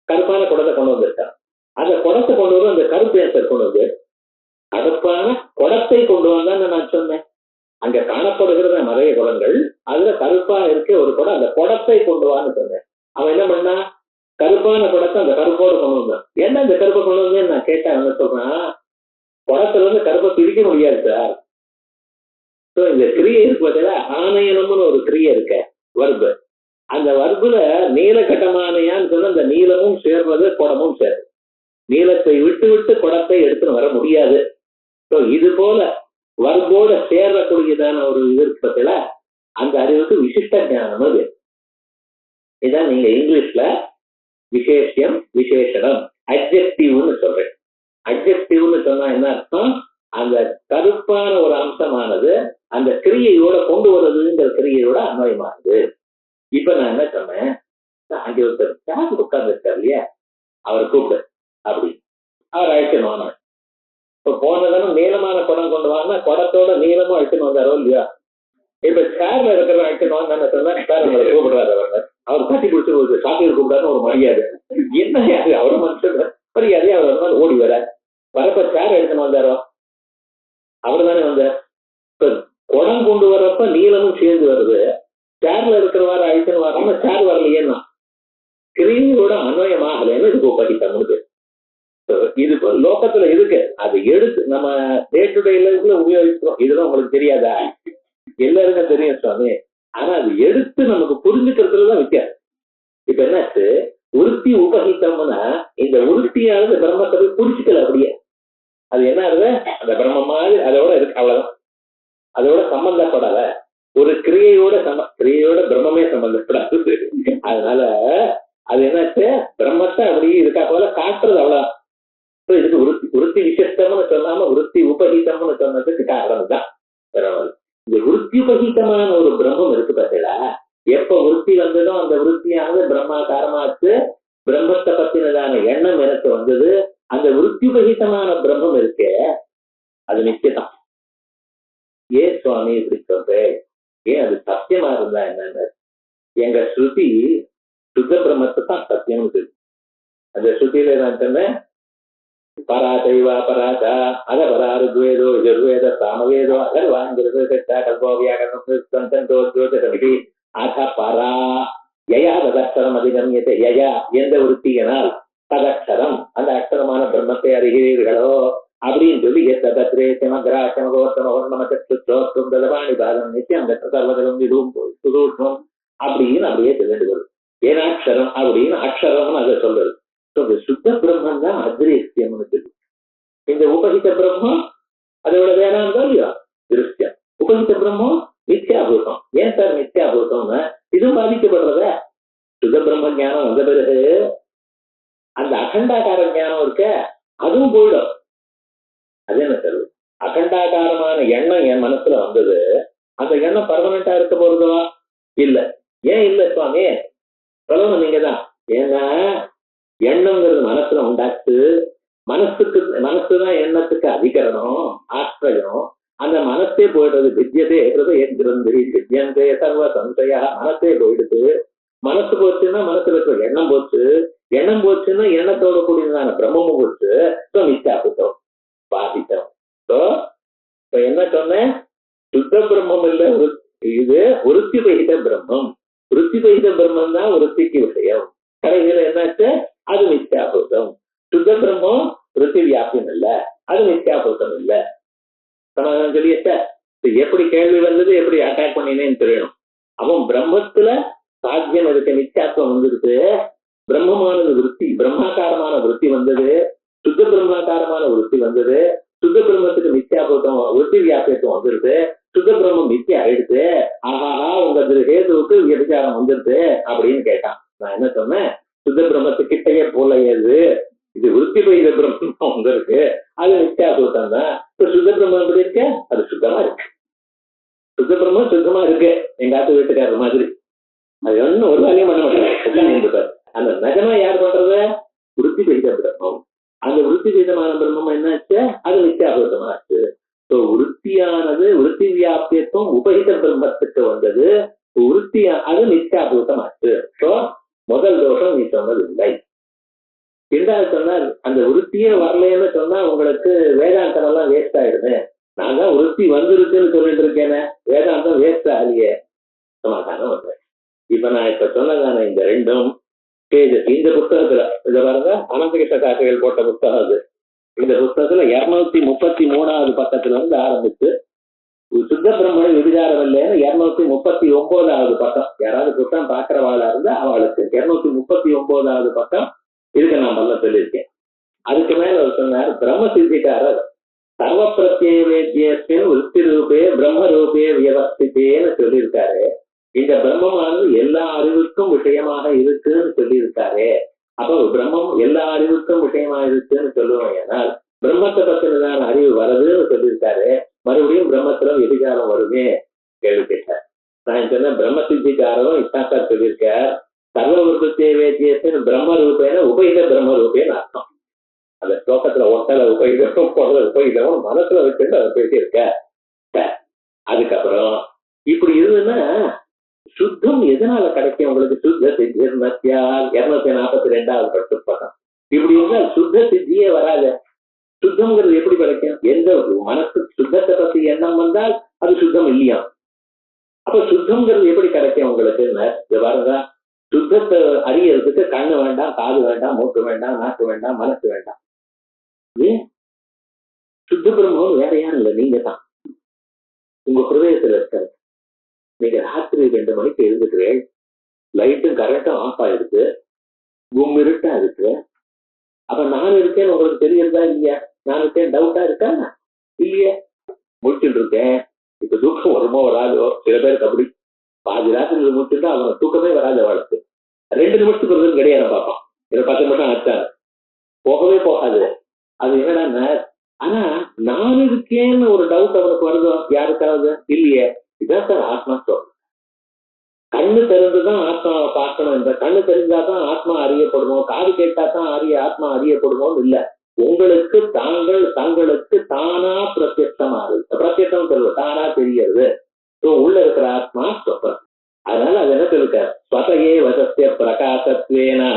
கருப்பான குடத்தை கொண்டு வந்திருக்கான். அந்த குடத்தை கொண்டு வரும். அந்த கருப்பு ஏன் கொண்டு வந்து கருப்பான குடத்தை கொண்டு வந்தான்னு நான் சொன்னேன். அங்க காணப்படுகிற நிறைய குடங்கள், அதுல கருப்பா இருக்க ஒரு குடம், அந்த குடத்தை கொண்டு வான்னு சொன்னேன். அவன் என்ன பண்ணா? கருப்பான குடத்தை அந்த கருப்போடு கொண்டு வந்தான். ஏன்னா இந்த கருப்பை கொண்டு வந்தேன்னு நான் கேட்டேன். என்ன சொல்றான்? குடத்துல இருந்து கருப்பை பிரிக்க முடியாது சார். இந்த கிரியை இருக்கு பார்த்தீங்களா, ஆணையனம்னு ஒரு கிரியை இருக்க வர்பு. அந்த வர்புல நீலகட்டமானையான்னு சொன்னா அந்த நீளமும் சேர்றது குடமும் சேர்றது. நீளத்தை விட்டு விட்டு குடத்தை எடுத்துன்னு வர முடியாது. இது போல வர்போட சேரக்கூடியதான ஒரு இது இருக்கு பார்த்தீங்களா, அந்த அறிவுக்கு விசிஷ்ட ஞானம். அது இதான் நீங்க இங்கிலீஷ்ல விசேஷம் விசேஷனம் அட்ஜெக்டிவ்னு சொல்றேன். அட்ஜெக்டிவ்னு சொன்னா என்ன அர்த்தம்? அந்த கருப்பான ஒரு அம்சமானது அந்த கிரியையோட கொண்டு வருதுங்கிற கிரியையோட அன்வயமானது. இப்ப நான் என்ன சொன்னேன், அங்கே ஒருத்தர் உட்கார்ந்து இருக்காரு இல்லையா, அவரை கூப்பிடு அப்படி அவர் அழைக்கணும். நான் இப்ப போனதான நீளமான குடம் கொண்டு வாங்க, குடத்தோட நீளமும் அழைச்சுன்னு வந்தாரோ இல்லையா. இப்ப சேர்ல இருக்கிற அழைக்கணும் நான் சொன்னேன், சார் உங்களை கூப்பிடுறாரு. அவர் கட்டி பிடிச்சு சாப்பிட்டு கூப்பிடாருன்னு ஒரு மரியாதை. என்ன அவரும் மனுஷன் மரியாதை. அவர் வந்து ஓடி வர வரப்ப சேர் எடுத்துன்னு வந்தாரோ, அவர் தானே வந்தார். இப்ப குடம் கொண்டு வர்றப்ப நீளமும் சேர்ந்து வருது, சேர்ல இருக்கிறவாறு அழைச்சுன்னு வராம சேர் வரலையேன்னா கிரியையோட அன்வயமாகலன்னு இது படித்த முடியுது. இது லோகத்துல இருக்கு, அது எடுத்து நம்ம டே டு டே லைஃப்ல உபயோகிக்கிறோம். இதெல்லாம் உங்களுக்கு தெரியாதா? எல்லாருக்கும் தெரியும் சுவாமி. ஆனா அது எடுத்து நமக்கு புரிஞ்சுக்கிறதுலதான் வித்தியாசம். இப்ப என்னாச்சு, உருத்தி உபகித்தம்னா இந்த உருத்தியானது பிரம்மத்தை போய் புரிச்சுக்கல அப்படியே. அது என்ன ஆகுது, அந்த பிரம்ம மாதிரி அதோட இருக்கு, அவ்வளவுதான். அதோட சம்பந்தப்படாத ஒரு கிரியையோட பிரம்மமே சம்பந்தப்படாது. அதனால அது என்னாச்சு, பிரம்மத்தை அப்படியே இருக்கா போல காட்டுறது, அவ்வளவுதான். இதுக்கு உருத்தி விசிஷ்டம்னு சொல்லாம உருத்தி உபகிதம்னு சொன்னதுக்கு காரணம் தான். இந்த விருத்தி உபகிதமான ஒரு பிரம்மம் இருக்கு பார்த்தீங்களா, எப்ப விருத்தி வந்ததோ அந்த விருத்தியானது பிரம்மாகாரமாச்சு, பிரம்மத்தை பத்தினதான எண்ணம் எனக்கு வந்தது. அந்த விருத்தி உபகிதமான பிரம்மம் இருக்கே அது நிச்சயம். ஏன் சுவாமி இப்படி சொல்றேன், ஏன் அது சத்தியமா இருந்தா என்னன்னு, எங்க ஸ்ருதி சுத்த பிரம்மத்தை தான் சத்தியம். அந்த ஸ்ருதியில நான் சொன்னேன், பராதைவா பராதா அத பராருத்வேதோ யஜுர்வேத சாமவேதோ அகர் வாங்கிறது கல்போ வியாகரணம் ஜோதிடமிதி அத பரா யயா ததக்ஷரம் அதிகமியத்தை. யயா எந்த விருத்தியினால், ததக்ஷரம் அந்த அக்ஷரமான பிரம்மத்தை அறிகிறீர்களோ அப்படின்னு சொல்லி எத்தே சமகிராசமகோத்தமோர்ணமச்சோத்தம் ததவாணி பாதம் நிச்சயம் சர்வதம் இதுவும் சுதூஷ்மம் அப்படின்னு அப்படியே தெரிந்து வரும். ஏன்னா அக்ஷரம் அப்படின்னு அக்ஷரம்னு அதை சொல்றது. சுத்த பிரம்மம் தான் அத்ரேஷ்யம்னு சொல்லி, இந்த உபகித பிரம்மம் அதோட வேணாம் இல்லையா திருஷ்யம். உபகித பிரம்மம் நித்தியாபூதம். ஏன் சார் நித்தியாபூதம்னா இதுவும் பாதிக்கப்படுறத. சுத்த பிரம்ம ஞானம் வந்த பிறகு அந்த அகண்டாகார ஞானம் இருக்க அதுவும் போயிடும். அது என்ன சார், அகண்டாகாரமான எண்ணம் என் மனசுல வந்தது, அந்த எண்ணம் பர்மனண்டா இருக்க போறதுவா? இல்ல. ஏன் இல்ல சுவாமி சொல்லணும் நீங்க தான். ஏன்னா எண்ணங்கிறது மனசுல உண்டாச்சு, மனசுதான் எண்ணத்துக்கு அதிகரணம் ஆசிரியம். அந்த மனசே போயிடுறது. வித்தியதே கிருந்தி வித்தியந்தே சர்வ சம்சயா. மனசே போயிடுது. மனசு போச்சுன்னா மனசுல இருக்கிற எண்ணம் போச்சு, எண்ணம் போச்சுன்னா எண்ணத்தோட கூடியதான பிரம்மமும் போச்சு. மித்யாபுத்தம் பாதித்தம். இப்ப என்ன சொன்னேன், சுத்த பிரம்மம் இல்ல, இது விருத்தி பகித பிரம்மம். விருத்தி பகித பிரம்மம் தான் விருத்திக்கு விஷயம். கடைசியில என்னாச்சு, அது மித்யாபூதம். சுத்த பிரம்மம் விருத்தி வியாபியம் இல்ல, அது மித்யாபூதம் இல்ல. சமாதானம் சொல்லியச்ச. எப்படி கேள்வி வந்தது, எப்படி அட்டாக் பண்ணினேன்னு தெரியணும். அவன் பிரம்மத்துல சாத்தியம் இருக்க மித்யாத்வம் வந்துருக்கு. பிரம்மமானது விருத்தி, பிரம்மாகாரமான விருத்தி வந்தது, சுத்த பிரம்மாகாரமான விருத்தி வந்தது. சுத்த பிரம்மத்துக்கு மித்யாபூதம் விருத்தி வியாபியத்துவம் வந்துருது. சுத்த பிரம்மம் மித்தியா ஆயிடுது. ஆஹாஹா உங்க ஹேதுவுக்கு விபச்சாரம் வந்துருது அப்படின்னு கேட்டான். நான் என்ன சொன்னேன், சுத்த பிரம்மத்துக்கிட்டே போல ஏது, இது விருத்தி பயிர பிரம்மம் அங்க இருக்கு, அது நித்தியாபூதம் தான். இப்ப சுத்த பிரம்மம் எப்படி இருக்கு, அது சுத்தமா இருக்கு. சுத்த பிரம்மம் சுத்தமா இருக்கு, எங்க ஆத்து வீட்டுக்காரர் மாதிரி. அது ஒன்னும் ஒரு வேலையும் பண்ண மாட்டாங்க. அந்த நகமா யார் பண்றது, விருத்தி பயிர பிரம்மம். அந்த விருத்தி பயிரமான பிரம்மம் என்னாச்சு, அது நித்தியாபூதமாச்சு. விருத்தியானது விருத்தி வியாபியத்துவம் உபகித பிரம்மத்துக்கு வந்தது, விருத்தியா அது நித்தியாபூதமாச்சு. முதல் தோஷம் நீ சொன்னது இல்லை. இரண்டாவது சொன்னார், அந்த விருத்தியே வரலன்னு சொன்னா உங்களுக்கு வேதாந்தம் எல்லாம் வேஸ்ட் ஆயிடுது. நான் தான் விருத்தி வந்திருக்குன்னு சொல்லிட்டு இருக்கேனே, வேதாந்தம் வேஸ்ட் ஆகலையே. சமாதானம் வந்து இப்ப நான் இப்ப சொன்னதான இந்த ரெண்டும் இந்த புத்தகத்துல இத பாருங்க, அனந்தகிருஷ்ண காக்கைகள் போட்ட புத்தகம் அது. இந்த புத்தகத்துல 233வது பக்கத்துல இருந்து ஆரம்பிச்சு சுத்த பிரம்மனை விபச்சாரம் இல்லைன்னு 239வது பக்கம். யாராவது புத்தகம் பாக்குறவாளா இருந்தா அவளுக்கு 239வது பக்கம் இதுக்கு நான் நல்லா சொல்லியிருக்கேன். அதுக்கு மேல அவர் சொன்னார், பிரம்ம சித்திக்காரர் சர்வ பிரத்யேக வேத்தியத்தின் விருத்தி ரூபே பிரம்ம ரூபே வியவஸ்தித்தேன்னு சொல்லியிருக்காரு. இந்த பிரம்மமானது எல்லா அறிவுக்கும் விஷயமாக இருக்குன்னு சொல்லியிருக்காரு. அப்போ பிரம்மம் எல்லா அறிவுக்கும் விஷயமா இருக்குன்னு சொல்லுவோம். ஏனால் பிரம்மத்தை பத்தினதான அறிவு வருதுன்னு சொல்லியிருக்காரு. மறுபடியும் பிரம்மத்துல எதிர்காலம் வருமே கேள்வி கேட்டார். நான் சொன்ன பிரம்ம சித்திக்காரரும் இதான் சார் சொல்லியிருக்கார். சர்வ விருத்திய வேத்தியத்தின் பிரம்ம ரூபேன உபயித பிரம்ம ரூபேன்னு அர்த்தம். அந்த ஸ்லோகத்துல ஒட்டல உபயிதம் பொருள உபயிதம் மனசுல வச்சுட்டு அதை பேசியிருக்க. அதுக்கப்புறம் இப்படி இருந்ததுன்னா சுத்தம் எதனால கிடைக்கும் உங்களுக்கு? சுத்த சித்தி 242வது பட்டு பக்கம். இப்படி இருந்தால் சுத்த சித்தியே வராது. சுத்தம்ங்கிறது எப்படி கிடைக்கும்? எந்த மனசு சுத்தத்தை பத்தி எண்ணம் வந்தால் அது சுத்தம் இல்லையா? அப்ப சுத்தம்ங்கிறது எப்படி கிடைக்கும் உங்களுக்கு? பாருங்க, சுத்தத்தை அறியறதுக்கு கண்ணு வேண்டாம், காது வேண்டாம், மூக்கு வேண்டாம், நாக்கு வேண்டாம், மனசு வேண்டாம். ஏன்? சுத்த பிரம்மம் வேற யாரும் இல்லை, நீங்க தான். உங்க ஹிருதயத்துல இருக்காரு. நீங்க ராத்திரி 2 மணிக்கு எழுந்துக்கிறேன், லைட்டும் கரண்ட்டும் ஆஃப் ஆயிருக்கு, இருட்டா இருக்கு. அப்ப நான் இருக்கேன்னு உங்களுக்கு தெரியறதா இல்லையா? நான் இருக்கேன் டவுட்டா இருக்கா? இல்லையே. முடிச்சுட்டு இருக்கேன். இப்ப தூக்கம் வருமோ வராதோ? சில பேருக்கு அப்படி பாதி ராத்திரி முடிச்சுட்டா அவங்க தூக்கமே வராது. அவளுக்கு 2 நிமிஷத்துக்கு வருதுன்னு கிடையாது பார்ப்பான். இதை 10 நிமிஷம் ஆச்சாரு போகவே போகாது. அது என்னன்னா, ஆனா நான் இருக்கேன்னு ஒரு டவுட் அவனுக்கு வருதோ யாருக்காவது? இல்லையே. இதான் சார் ஆத்மா சொல்றேன். கண்ணு தெரிந்துதான் ஆத்மாவை பார்க்கணும். இந்த கண்ணு தெரிஞ்சாதான் ஆத்மா அறியப்படுமோ, காது கேட்டாதான் ஆத்மா அறியப்படுமோன்னு இல்ல. உங்களுக்கு தங்களுக்கு தானா பிரத்யட்சமா இருக்கு. பிரத்யட்சம் சொல்லுவது தானா தெரியறது. உள்ள இருக்கிற ஆத்மா ஸ்வப்னம். அதனால அது என்ன சொல்லுங்க, ஸ்வதையே வசத்திய பிரகாசத்வேனா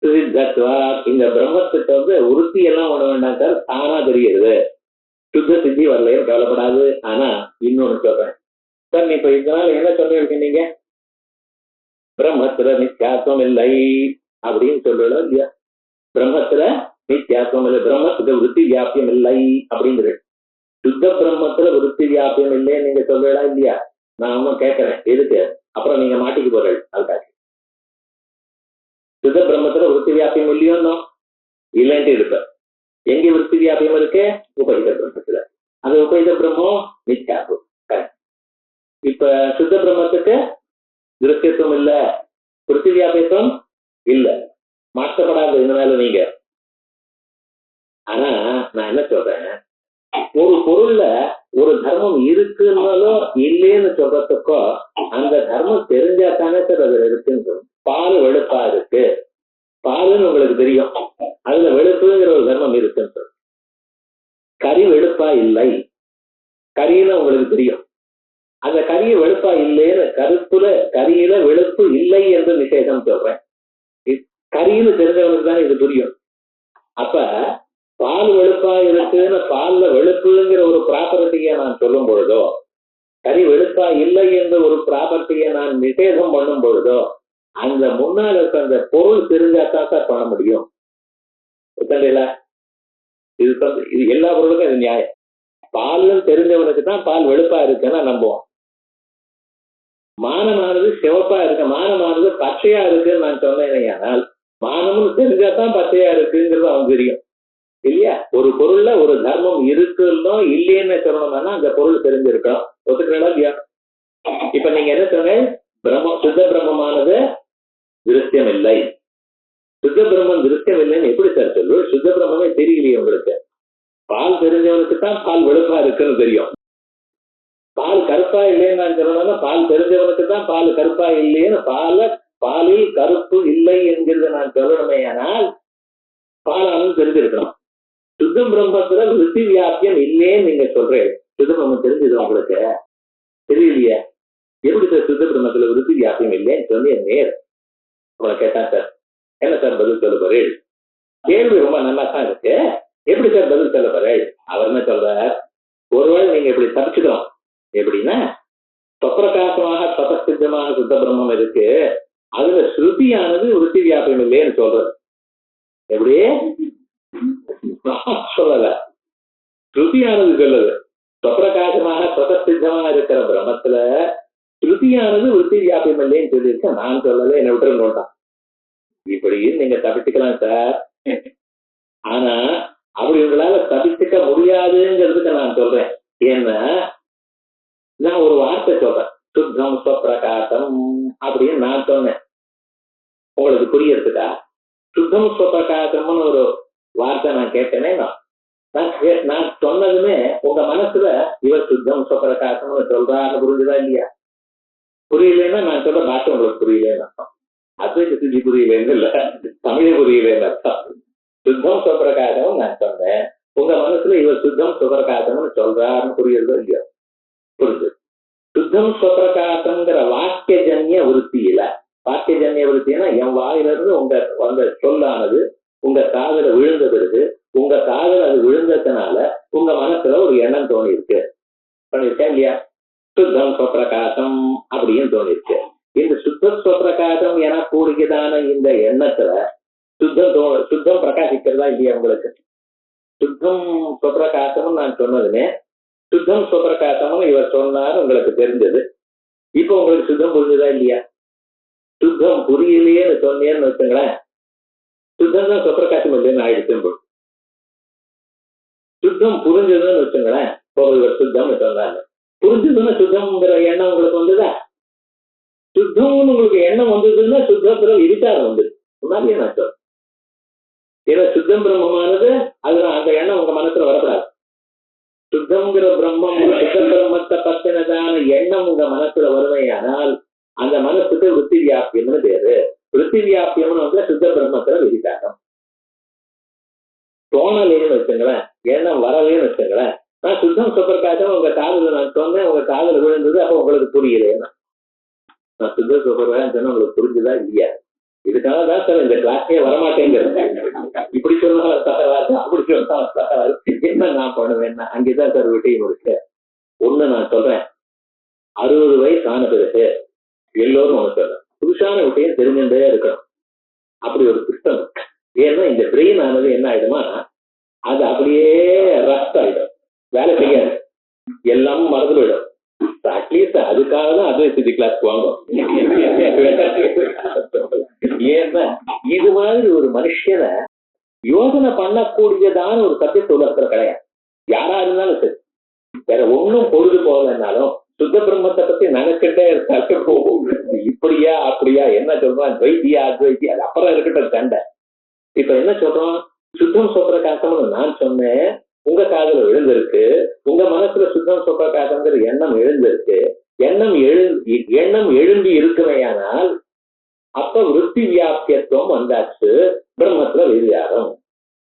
சித்தத்வா. இந்த பிரம்மத்துக்கு உறுத்தி எல்லாம் பண்ண வேண்டாம் சார், தானா தெரியுது. சுத்த சித்தி வரலையும் கவலைப்படாது. ஆனா இன்னொன்னு சொல்றேன் சார், நீ இப்ப இதனால என்ன சொல்லிருக்க? நீங்க பிரம்மத்துல நித்தியாத்வம் இல்லை அப்படின்னு சொல்லலாம் இல்லையா? பிரம்மத்துல நித்தியாத்வம் இல்லை, பிரம்மத்துக்கு விருத்தி வியாபியம் இல்லை அப்படிங்கிறது. சுத்த பிரம்மத்துல விருத்தி வியாபியம் இல்லைன்னு நீங்க சொல்லலாம் இல்லையா? நான் ஒன்னும் கேட்கறேன் எதுக்கு, அப்புறம் நீங்க மாட்டிக்கு போறீங்க. அதுக்காக சுத்த பிரம்மத்துல விருத்தி வியாபியம் இல்லையோன்னோ இல்லைன்ட்டு இருப்ப. எங்க விருத்தி வியாபியம் இருக்கு? உபகித பிரம்மத்துல. அது உபகித பிரம்மம் நித்தியாத்வம். இப்ப சுத்த பிரம்மத்துக்கு திருஷ்யத்துவம் இல்ல, விருத்தி வியாபியத்துவம் இல்ல, மாற்றப்படாது இதனால நீங்க. ஆனா நான் என்ன சொல்றேன், ஒரு பொருள்ல ஒரு தர்மம் இருக்குன்னாலோ இல்லைன்னு சொல்றதுக்கோ அந்த தர்மம் தெரிஞ்சா தானே சார் அது இருக்குன்னு சொல்லும். பால் வெளுப்பா இருக்கு, பாலுன்னு உங்களுக்கு தெரியும், அதுல வெளுப்புங்கிற ஒரு தர்மம் இருக்குன்னு சொல்லும். கறி வெளுப்பா இல்லை, கறின்னு உங்களுக்கு தெரியும், அந்த கறியை வெளுப்பா இல்லைன்னு கருப்புல கறியில வெளுப்பு இல்லை என்று நிஷேதம் சொல்றேன். கறின்னு தெரிஞ்சவனுக்கு தான் இது புரியும். அப்ப பால் வெளுப்பா இருக்குன்னு பால்ல வெளுப்புங்கிற ஒரு ப்ராப்பர்ட்டியை நான் சொல்லும் பொழுதோ, கறி வெளுப்பா இல்லை என்ற ஒரு ப்ராப்பர்ட்டியை நான் நிஷேதம் பண்ணும் பொழுதோ, அந்த முன்னால் இருக்க அந்த பொருள் தெரிஞ்சாதான் சார் பண்ண முடியும். இது இது எல்லா பொருளுக்கும் இது நியாயம். பால்னு தெரிஞ்சவனுக்கு தான் பால் வெளுப்பா இருக்குன்னு நம்புவோம். மானமானது சிவப்பா இருக்கு, மானமானது பச்சையா இருக்குன்னு நான் சொன்னேன். ஆனால் மானம்னு தெரிஞ்சாதான் பச்சையா இருக்குங்கிறது அவன் தெரியும் இல்லையா? ஒரு பொருள்ல ஒரு தர்மம் இருக்குன்னோ இல்லைன்னு சொல்லணும்னா அந்த பொருள் தெரிஞ்சிருக்கணும். ஒத்துக்கிறா இல்லையா? இப்ப நீங்க என்ன சொன்ன, சுத்த பிரம்மமானது திருஷ்யம் இல்லை. சுத்த பிரம்மம் திருஷ்யம் இல்லைன்னு எப்படி சார் சொல்லு? சுத்த பிரம்மமே தெரியலையே உங்களுக்கு. பால் தெரிஞ்சவனுக்கு தான் பால் வெளுப்பா இருக்குன்னு தெரியும். பால் கருப்பா இல்லைன்னு நான் சொல்லணும்னா பால் தெரிஞ்சவனுக்கு தான் பால் கருப்பா இல்லைன்னு பாலில் கருப்பு இல்லை என்கிறத நான் சொல்லணுமே. ஆனால் பாலாலும் தெரிஞ்சிருக்கணும். சுத்த பிரம்மத்துல விருத்தி வியாபியம் இல்லைன்னு நீங்க சொல்றேன். சுத்த பிரம்மம் தெரிஞ்சது உங்களுக்கு தெரியலையே. எப்படி சார் சுத்த பிரம்மத்துல விருத்தி வியாபியம் இல்லைன்னு சொல்லி நேர் உங்களை கேட்டா சார் என்ன சார் பதில் சொல்ல போறேன்? கேள்வி ரொம்ப நல்லா தான் இருக்கு, எப்படி சார் பதில் சொல்ல போறேன்? அவர் என்ன சொல்றார், ஒருவேளை நீங்க இப்படி தப்பிச்சுக்கலாம். எப்படின்னா, சொப்பிரகாசமாக சதசித்தமாக சுத்த பிரம்மம் இருக்கு, அதுல ஸ்ருதியானது விருத்தி வியாபியம் இல்லைன்னு சொல்றது. எப்படி சொல்லல, ஸ்ருதியானது சொல்லுது. சொப்பிரகாசமாக சதசித்தமாக இருக்கிற பிரம்மத்துல ஸ்ருதியானது விருத்தி வியாபியம் இல்லைன்னு சொல்லியிருக்க, நான் சொல்லல, என்னை விட்டுருந்தான். இப்படி நீங்க தப்பிச்சுக்கலாம் சார். ஆனா அப்படி உங்களால தப்பிச்சுக்க முடியாதுங்கிறதுக்கு நான் சொல்றேன். ஏன்னா நான் ஒரு வார்த்தை சொல்றேன், சுத்தம் ஸ்வப்பிரகாசம் அப்படின்னு நான் சொன்னேன். உங்களுக்கு புரியறதுக்கா? சுத்தம் ஸ்வப்பிரகாசம்னு ஒரு வார்த்தை நான் கேட்டேனே, நான் சொன்னதுமே உங்க மனசுல இவர் சுத்தம் சுப்பிரகாசம்னு சொல்றான்னு புரிஞ்சுதா இல்லையா? புரியலன்னா நான் சொல்ற பாட்டு உங்களுக்கு புரியலன்னு அர்த்தம். அத்வைத சித்தி புரியலன்னு இல்ல, தமிழே புரியலன்னு அர்த்தம். சுத்தம் சுப்பிரகாசம் நான் சொன்னேன், உங்க மனசுல இவர் சுத்தம் சுப்பிரகாசம்னு சொல்றாருன்னு புரியுறதோ இல்லையோ? புரிஞ்சு. சுத்தம் சுப்பிரகாசம்ங்கிற வாக்கியஜன்ய விருத்தியில, வாக்கியஜன்ய விருத்தினா என் வாயிலிருந்து உங்க அந்த சொல்லானது உங்க காதுல விழுந்த பிறகு உங்க காதல் அது விழுந்ததுனால உங்க மனசுல ஒரு எண்ணம் தோணி இருக்கு, பண்ணிருக்கேன் இல்லையா? சுத்தம் சுப்பிரகாசம் அப்படின்னு தோணிருக்கு. இந்த சுத்த சுப்பிரகாசம் என கூடியதான இந்த எண்ணத்துல சுத்தம் பிரகாசிக்கிறதா இல்லையா உங்களுக்கு? சுத்தம் சுப்பிரகாசம் நான் சொன்னதுமே சுத்தம் சுப்பிரகாசம்னு இவர் சொன்னாரு உங்களுக்கு தெரிஞ்சது. இப்ப உங்களுக்கு சுத்தம் புரிஞ்சுதா இல்லையா? சுத்தம் புரியலையேன்னு சொன்னேன்னு வச்சுங்களேன், சுத்தம் தான் சுப்பிரகாசம் இல்லைன்னு ஆயிடுச்சு. சுத்தம் புரிஞ்சதுன்னு வச்சுங்களேன், இவர் சுத்தம்னு சொன்னாங்க, புரிஞ்சதுன்னா சுத்தம்ங்கிற எண்ணம் உங்களுக்கு வந்ததா? சுத்தம்னு உங்களுக்கு எண்ணம் வந்ததுன்னா சுத்தத்துல இருக்காது வந்தது முன்னாடியே நான் சொல்றேன். ஏன்னா சுத்தம் பிரம்மமானது அது அந்த எண்ணம் உங்க மனசுல வரப்படாது. சுத்தம்ங்கிற பிரம்மம் சுத்த பிரம்மத்தை பத்தினதான எண்ணம் உங்க மனசுல வருமையானால் அந்த மனசுக்கு விருத்தி வியாபியம்னு பேரு. விருத்தி வியாபியம்னு வந்து சுத்த பிரம்மத்துல விரிக்காரம். தோணலேன்னு வச்சுங்களேன், எண்ணம் வரலேன்னு வச்சுங்களேன், நான் சுத்தம் சுப்பிரகாசம் உங்க காதுல நான் சொன்னேன், உங்க காதுல விழுந்தது, அப்ப உங்களுக்கு புரியலேன்னா நான் சுத்த சுப்பிரகாசம் சொன்னா உங்களுக்கு புரிஞ்சுதா இல்லையா? இதுக்காக தான் சார் இந்த கிளாஸே வரமாட்டேங்கிறது. இப்படி சொன்னாலும் தகராறு, அப்படி சொன்னாலும் தகராறு, என்ன நான் பண்ணுவேன்னா அங்கேதான் சார் விட்டையும் இருக்கு. ஒண்ணு நான் சொல்றேன், 60 வயசு ஆன பிறகு எல்லோரும் ஒண்ணு சொல்றேன், புதுசான விட்டையும் தெரிஞ்சுட்டே இருக்கணும். அப்படி ஒரு சிஸ்டம். ஏன்னா இந்த பிரெயின் ஆனது என்ன ஆயிடுமா, அது அப்படியே ரஸ்ட் ஆயிடும், வேலை செய்யாது, எல்லாமும் மறந்து போயிடும். அட்லீஸ்ட் அதுக்காக தான் அத்வைத கிளாஸ் வாங்கும். ஏன்னா இது மாதிரி ஒரு மனுஷனை யோசனை பண்ணக்கூடியதான ஒரு சப்ஜெக்ட் உலகத்துல கிடையாது. யாரா இருந்தாலும் சரி, வேற ஒன்னும் பொழுது போகலன்னாலும் சுத்த பிரம்மத்தை பத்தி நினைச்சுட்டே இருக்காங்க. இப்படியா அப்படியா, என்ன சொல்றான், துவைத்தியா அத்வைத்தியா, அது அப்புறம் இருக்கட்டும் சண்டை. இப்ப என்ன சொல்றோம், சுத்தம் சுப்பிரகாசம்னு நான் சொன்னேன், உங்க காதுல விழுந்திருக்கு, உங்க மனசுல சுத்தம் சுப்பிரகாசம்ங்கிற எண்ணம் எழுந்திருக்கு. எண்ணம் எழும்பி இருக்குமையானால் அப்ப விருத்தி வியாபியத்துவம் வந்தாச்சு, பிரம்மத்துல விரியாரம்.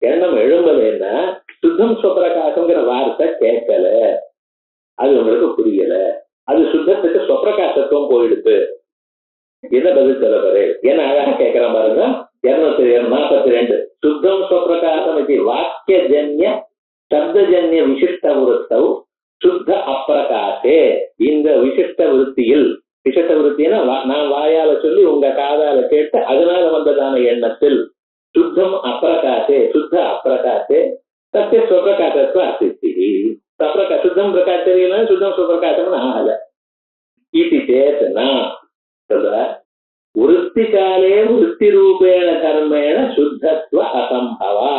எண்ணம் எழும்பலைன்னா சுத்தம் சுப்பிரகாசம்ங்கிற வார்த்தை கேட்கல, அது உங்களுக்கு புரியல, அது சுத்தத்துக்கு சுப்பிரகாசத்துவம் போயிடுது. என்ன பதில் சொல்ல பாரு, என்ன அழகா கேட்கிறான் பாருங்க. 242 சுத்தம் சுப்பிரகாசம் இது வாக்கியஜன்ய சப்தஜன்ய விசிஷ்ட விருத்தௌ சுத்த அப்பிரகாசே. இந்த விசிஷ்ட விருத்தியில், விசிஷ்ட விருத்தினா நான் வாயால சொல்லி உங்க காதால கேட்டு அதனால வந்ததான எண்ணத்தில் சுத்தம் அப்பிரகாசே, சுத்த அப்பிரகாசே தத்திய சுப்பிரகாசத்துவ அசித்தி. சுத்தம் பிரகாசம் தெரியல, சுத்தம் சுப்பிரகாசம்னு ஆகல. இது சேத்தனா சொல்ற விருத்தி காலே விருத்தி ரூபேண கர்மேண சுத்தத்துவ அசம்பவா.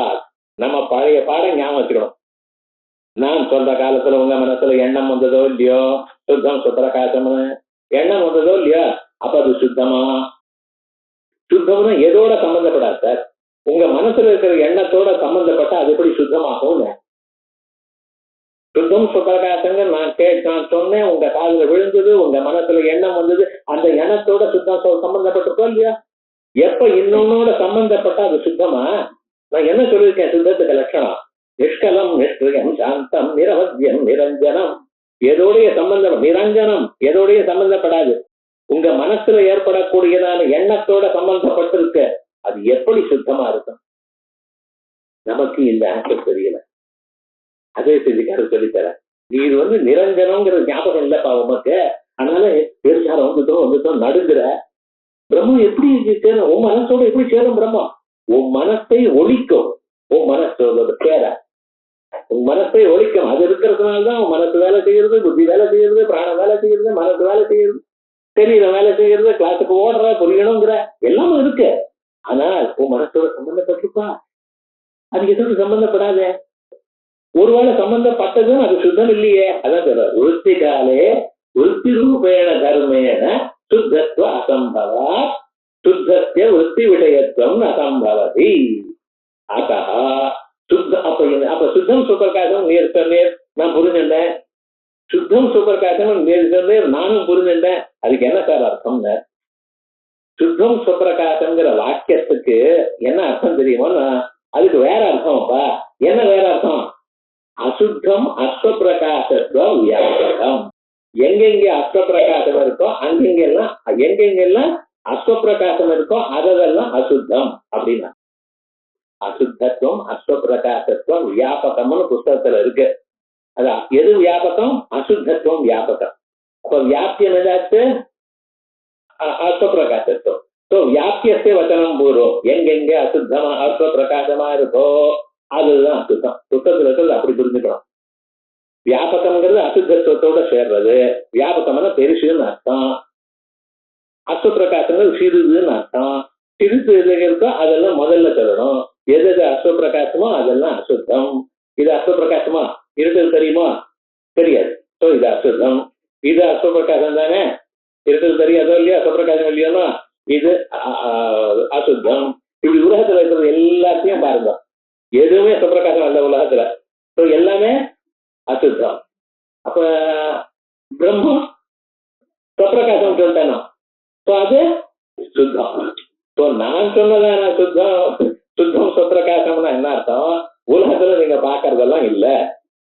நம்ம பழைய பாடம் ஞாபகம் வச்சுக்கணும். நான் சொல்ற காலத்துல உங்க மனசுல எண்ணம் வந்ததோ இல்லையோ, சுத்தம் சுப்பிரகாசம்னு எண்ணம் வந்ததோ இல்லையா, அப்ப அது சுத்தமா? சுத்தம்னா எதோட சம்பந்தப்படாது சார், உங்க மனசுல இருக்கிற எண்ணத்தோட சம்பந்தப்பட்ட அது எப்படி சுத்தமாகும்? சுத்தம் சுப்பிரகாசங்க நான் சொன்னேன், உங்க காதுல விழுந்தது, உங்க மனசுல எண்ணம் வந்தது, அந்த எண்ணத்தோட சுத்தம் சம்பந்தப்பட்டிருக்கோம் இல்லையா? எப்ப இன்னொன்னோட சம்பந்தப்பட்ட அது சுத்தமா? நான் என்ன சொல்லியிருக்கேன் சுத்தத்துக்கு லட்சணம்? நிஷ்கலம் நிஷ்கிரியம் சாந்தம் நிரவத்தியம் நிரஞ்சனம். எதோடைய சம்பந்தம்? நிரஞ்சனம் எதோடைய சம்பந்தப்படாது, உங்க மனசுல ஏற்படக்கூடியதான எண்ணத்தோட சம்பந்தப்பட்டிருக்க, அது எப்படி சுத்தமா இருக்கும்? நமக்கு இந்த ஆன்சர் தெரியல. அதே செஞ்சுக்காரு சொல்லித்தர, நீ இது வந்து நிரஞ்சனம்ங்கிற ஞாபகம் இல்லப்பா உமக்கு, அதனால பெருசாரம் வந்துட்டோம் நடுங்குற. பிரம்மம் எப்படி சேரும்? உன் மனசோட எப்படி சேரும் பிரம்மம்? உன் மனசை ஒழிக்கும், உன் மனசோட சேர உன் மனசை ஒழிக்கும். அது இருக்கிறதுனாலதான் உன் மனசு வேலை செய்யறது, புத்தி வேலை செய்யறது, பிராணம் வேலை செய்யறது, மனசு வேலை செய்யறது, தெரியல வேலை செய்யறது, கிளாஸுக்கு ஓடுற, புரியணுங்கிற எல்லாமே இருக்கு. ஆனால் உன் மனசோட சம்பந்தப்பட்டிருப்பா, அது எதோடு சம்பந்தப்படாத. ஒருவேளை சம்பந்தப்பட்டதும் அது சுத்தம் இல்லையே. அதான் சொல்ற விருத்தி காலே விருத்தி ரூபேண கர்மேண சுத்தத்துவ அசம்பவா சுத்தத்திய விருத்தி விஷயத்துவம் அசம்பவதி. அத சுத்தம் அப்ப சுத்தம் சுப்பிரகாசம் நேர் சொன்னேர் நான் புரிஞ்சுட்டேன், சுத்தம் சுப்பிரகாசம் நேர் சொன்னேர் நானும் புரிஞ்சுட்டேன். அதுக்கு என்ன சார் அர்த்தம்னு? சுத்தம் சுப்பிரகாசம்ங்கிற வாக்கியத்துக்கு என்ன அர்த்தம் தெரியுமோன்னா அதுக்கு வேற அர்த்தம்ப்பா. என்ன வேற அர்த்தம்? அசுத்தம் அஸ்வப்பிரகாசத்துவம் வியாபகம். எங்கெங்க அஸ்வப்பிரகாசம் இருக்கோ எங்கெங்கெல்லாம் அஸ்வப்பிரகாசம் இருக்கோ அதெல்லாம் அசுத்தம் அப்படின்னா. அசுத்தத்துவம் அஸ்வப்பிரகாசத்துவம் வியாபகம்னு புஸ்தகத்துல இருக்கு. அதான் எது வியாபகம்? அசுத்தத்துவம் வியாபகம். அப்ப வியாபியம் ஏதாச்சு அஸ்வப்பிரகாசத்துவம். வியாபியத்தை வச்சனம் பூர்வம் எங்கெங்க அசுத்தமா அஸ்வப்பிரகாசமா இருக்கோ அதுதான் அசுத்தம். புத்தகத்துல இருக்கிறது அப்படி புரிஞ்சுக்கணும். வியாபகம்ங்கிறது அசுத்தத்துவத்தோட சேர்றது. வியாபகம்னா பெருசுன்னு அர்த்தம், அஸ்வப்பிரகாசங்கிறது சிறிதுன்னு அர்த்தம். சிறிது எது இருக்கோ அதெல்லாம் முதல்ல சொல்லணும். எது எது அஸ்வப்பிரகாசமோ அதெல்லாம் அசுத்தம். இது அஸ்வப்பிரகாசமா? இருட்டல் தெரியுமா? தெரியாது. இது அசுத்தம். இது அஸ்வப்பிரகாசம் தானே, இருட்டல் தெரியாதோ இல்லையா, அஸ்வப்பிரகாசம் இல்லையோனா இது அசுத்தம். இப்படி உலகத்துல இருக்கிறது எல்லாத்தையும் பாருங்க, எதுவுமே சுப்பிரகாசம் அல்ல உலகத்துல. எல்லாமே அசுத்தம். அப்ப பிரம்மம் சுப்பிரகாசம் சொல்லிட்டேனா அது சுத்தம். நான் சொன்னதான சுத்தம் சுத்தம் சுப்பிரகாசம்னா என்ன அர்த்தம்? உலகத்துல நீங்க பாக்குறதெல்லாம் இல்ல.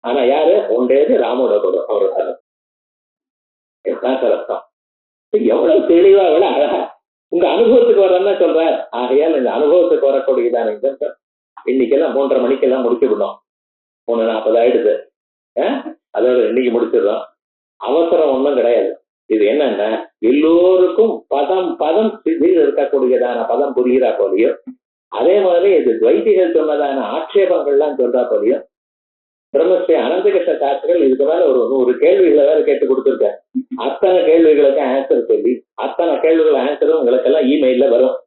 ஆனா யாரு உண்டேது? ராமோட கூட அவரோட அர்த்தம். எவ்வளவு தெளிவா எவ்வளவு அழகா உங்க அனுபவத்துக்கு வரன்னா சொல்றார். ஆகையால் இந்த அனுபவத்துக்கு வரக்கூடியதான இன்னைக்கெல்லாம் 3:30 மணிக்கெல்லாம் முடிச்சு விடும். 3:40 ஆயிடுது. அதோட இன்னைக்கு முடிச்சிடுறோம். அவசரம் ஒன்றும் கிடையாது. இது என்னன்னா எல்லோருக்கும் பதம் சித்தியில் இருக்கக்கூடியதான பதம் புரிகிறா போலியும், அதே மாதிரி இது துவைதிகள் சொன்னதான ஆட்சேபங்கள்லாம் சொல்றா போலியும். பிரம்மஸ்ரீ அனந்தகிருஷ்ண சாஸ்திரிகள் இதுக்கு மேல ஒரு 100 கேள்விகளை வேற கேட்டு கொடுத்துருக்கேன். அத்தனை கேள்விகளுக்கு ஆன்சர் சொல்லி அத்தனை கேள்விகள் ஆன்சரும் உங்களுக்கு எல்லாம் இமெயில்ல வரும்.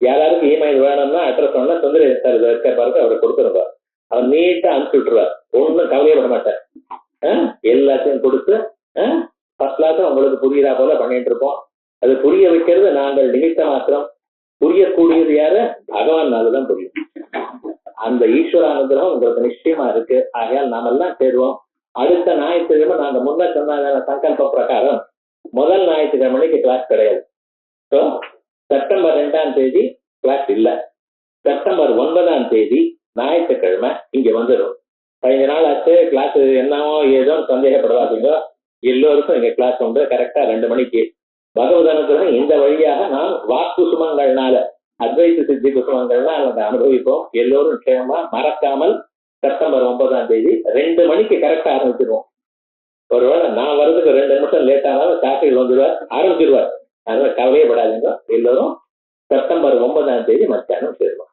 யாராருக்கு இமெயில் வேணும்னா அட்ரஸ் வேணா சுந்தரி சார் பாருங்க அவரை கொடுத்துருவார். அவர் நீட்டா அனுப்பிச்சு விட்டுருவார். ஒன்றும் கவலையப்பட மாட்டார். எல்லாத்தையும் கொடுத்து ஃபர்ஸ்ட் கிளாஸ் உங்களுக்கு புரியுறா போல பண்ணிட்டு இருக்கோம். அது புரிய வைக்கிறது நாங்கள் நிமித்த மாத்திரம். புரியக்கூடியது யாரு? பகவான்னாலதான் புரியும். அந்த ஈஸ்வர அனுகிரகம் உங்களுக்கு நிச்சயமா இருக்கு. ஆகையால் நாமெல்லாம் சேருவோம். அடுத்த ஞாயிற்றுக்கிழமை நாங்க முன்ன சொன்ன சங்கல்ப பிரகாரம் முதல் ஞாயிற்றுக்கிழமைக்கு கிளாஸ் கிடையாது. செப்டம்பர் 2ஆம் தேதி கிளாஸ் இல்ல. செப்டம்பர் 9ஆம் தேதி ஞாயிற்றுக்கிழமை இங்க வந்துடும். 15 நாள் ஆச்சு கிளாஸ் என்னவோ ஏதோ சந்தேகப்படாதீங்க. எல்லோருக்கும் இங்க கிளாஸ் உண்டு. கரெக்டா 2 மணிக்கு. பகவத் அனுகிரகம் இந்த வழியாக நாம் வாக்கு சுமங்கள்னால அத்வைத சித்தி குசுமங்கள்லாம் அவங்க அனுபவிப்போம். எல்லோரும் நிச்சயமா மறக்காமல் செப்டம்பர் 9ஆம் தேதி 2 மணிக்கு கரெக்டா ஆரம்பிச்சிருவோம். ஒருவேளை நான் வர்றதுக்கு 2 நிமிஷம் லேட் ஆனாலும் சாப்பிட்டு வந்துடுவார், ஆரம்பிச்சிருவார். அதனால கவலையப்படாதீங்க. எல்லோரும் செப்டம்பர் 9ஆம் தேதி மத்தியானம் சேருவோம்.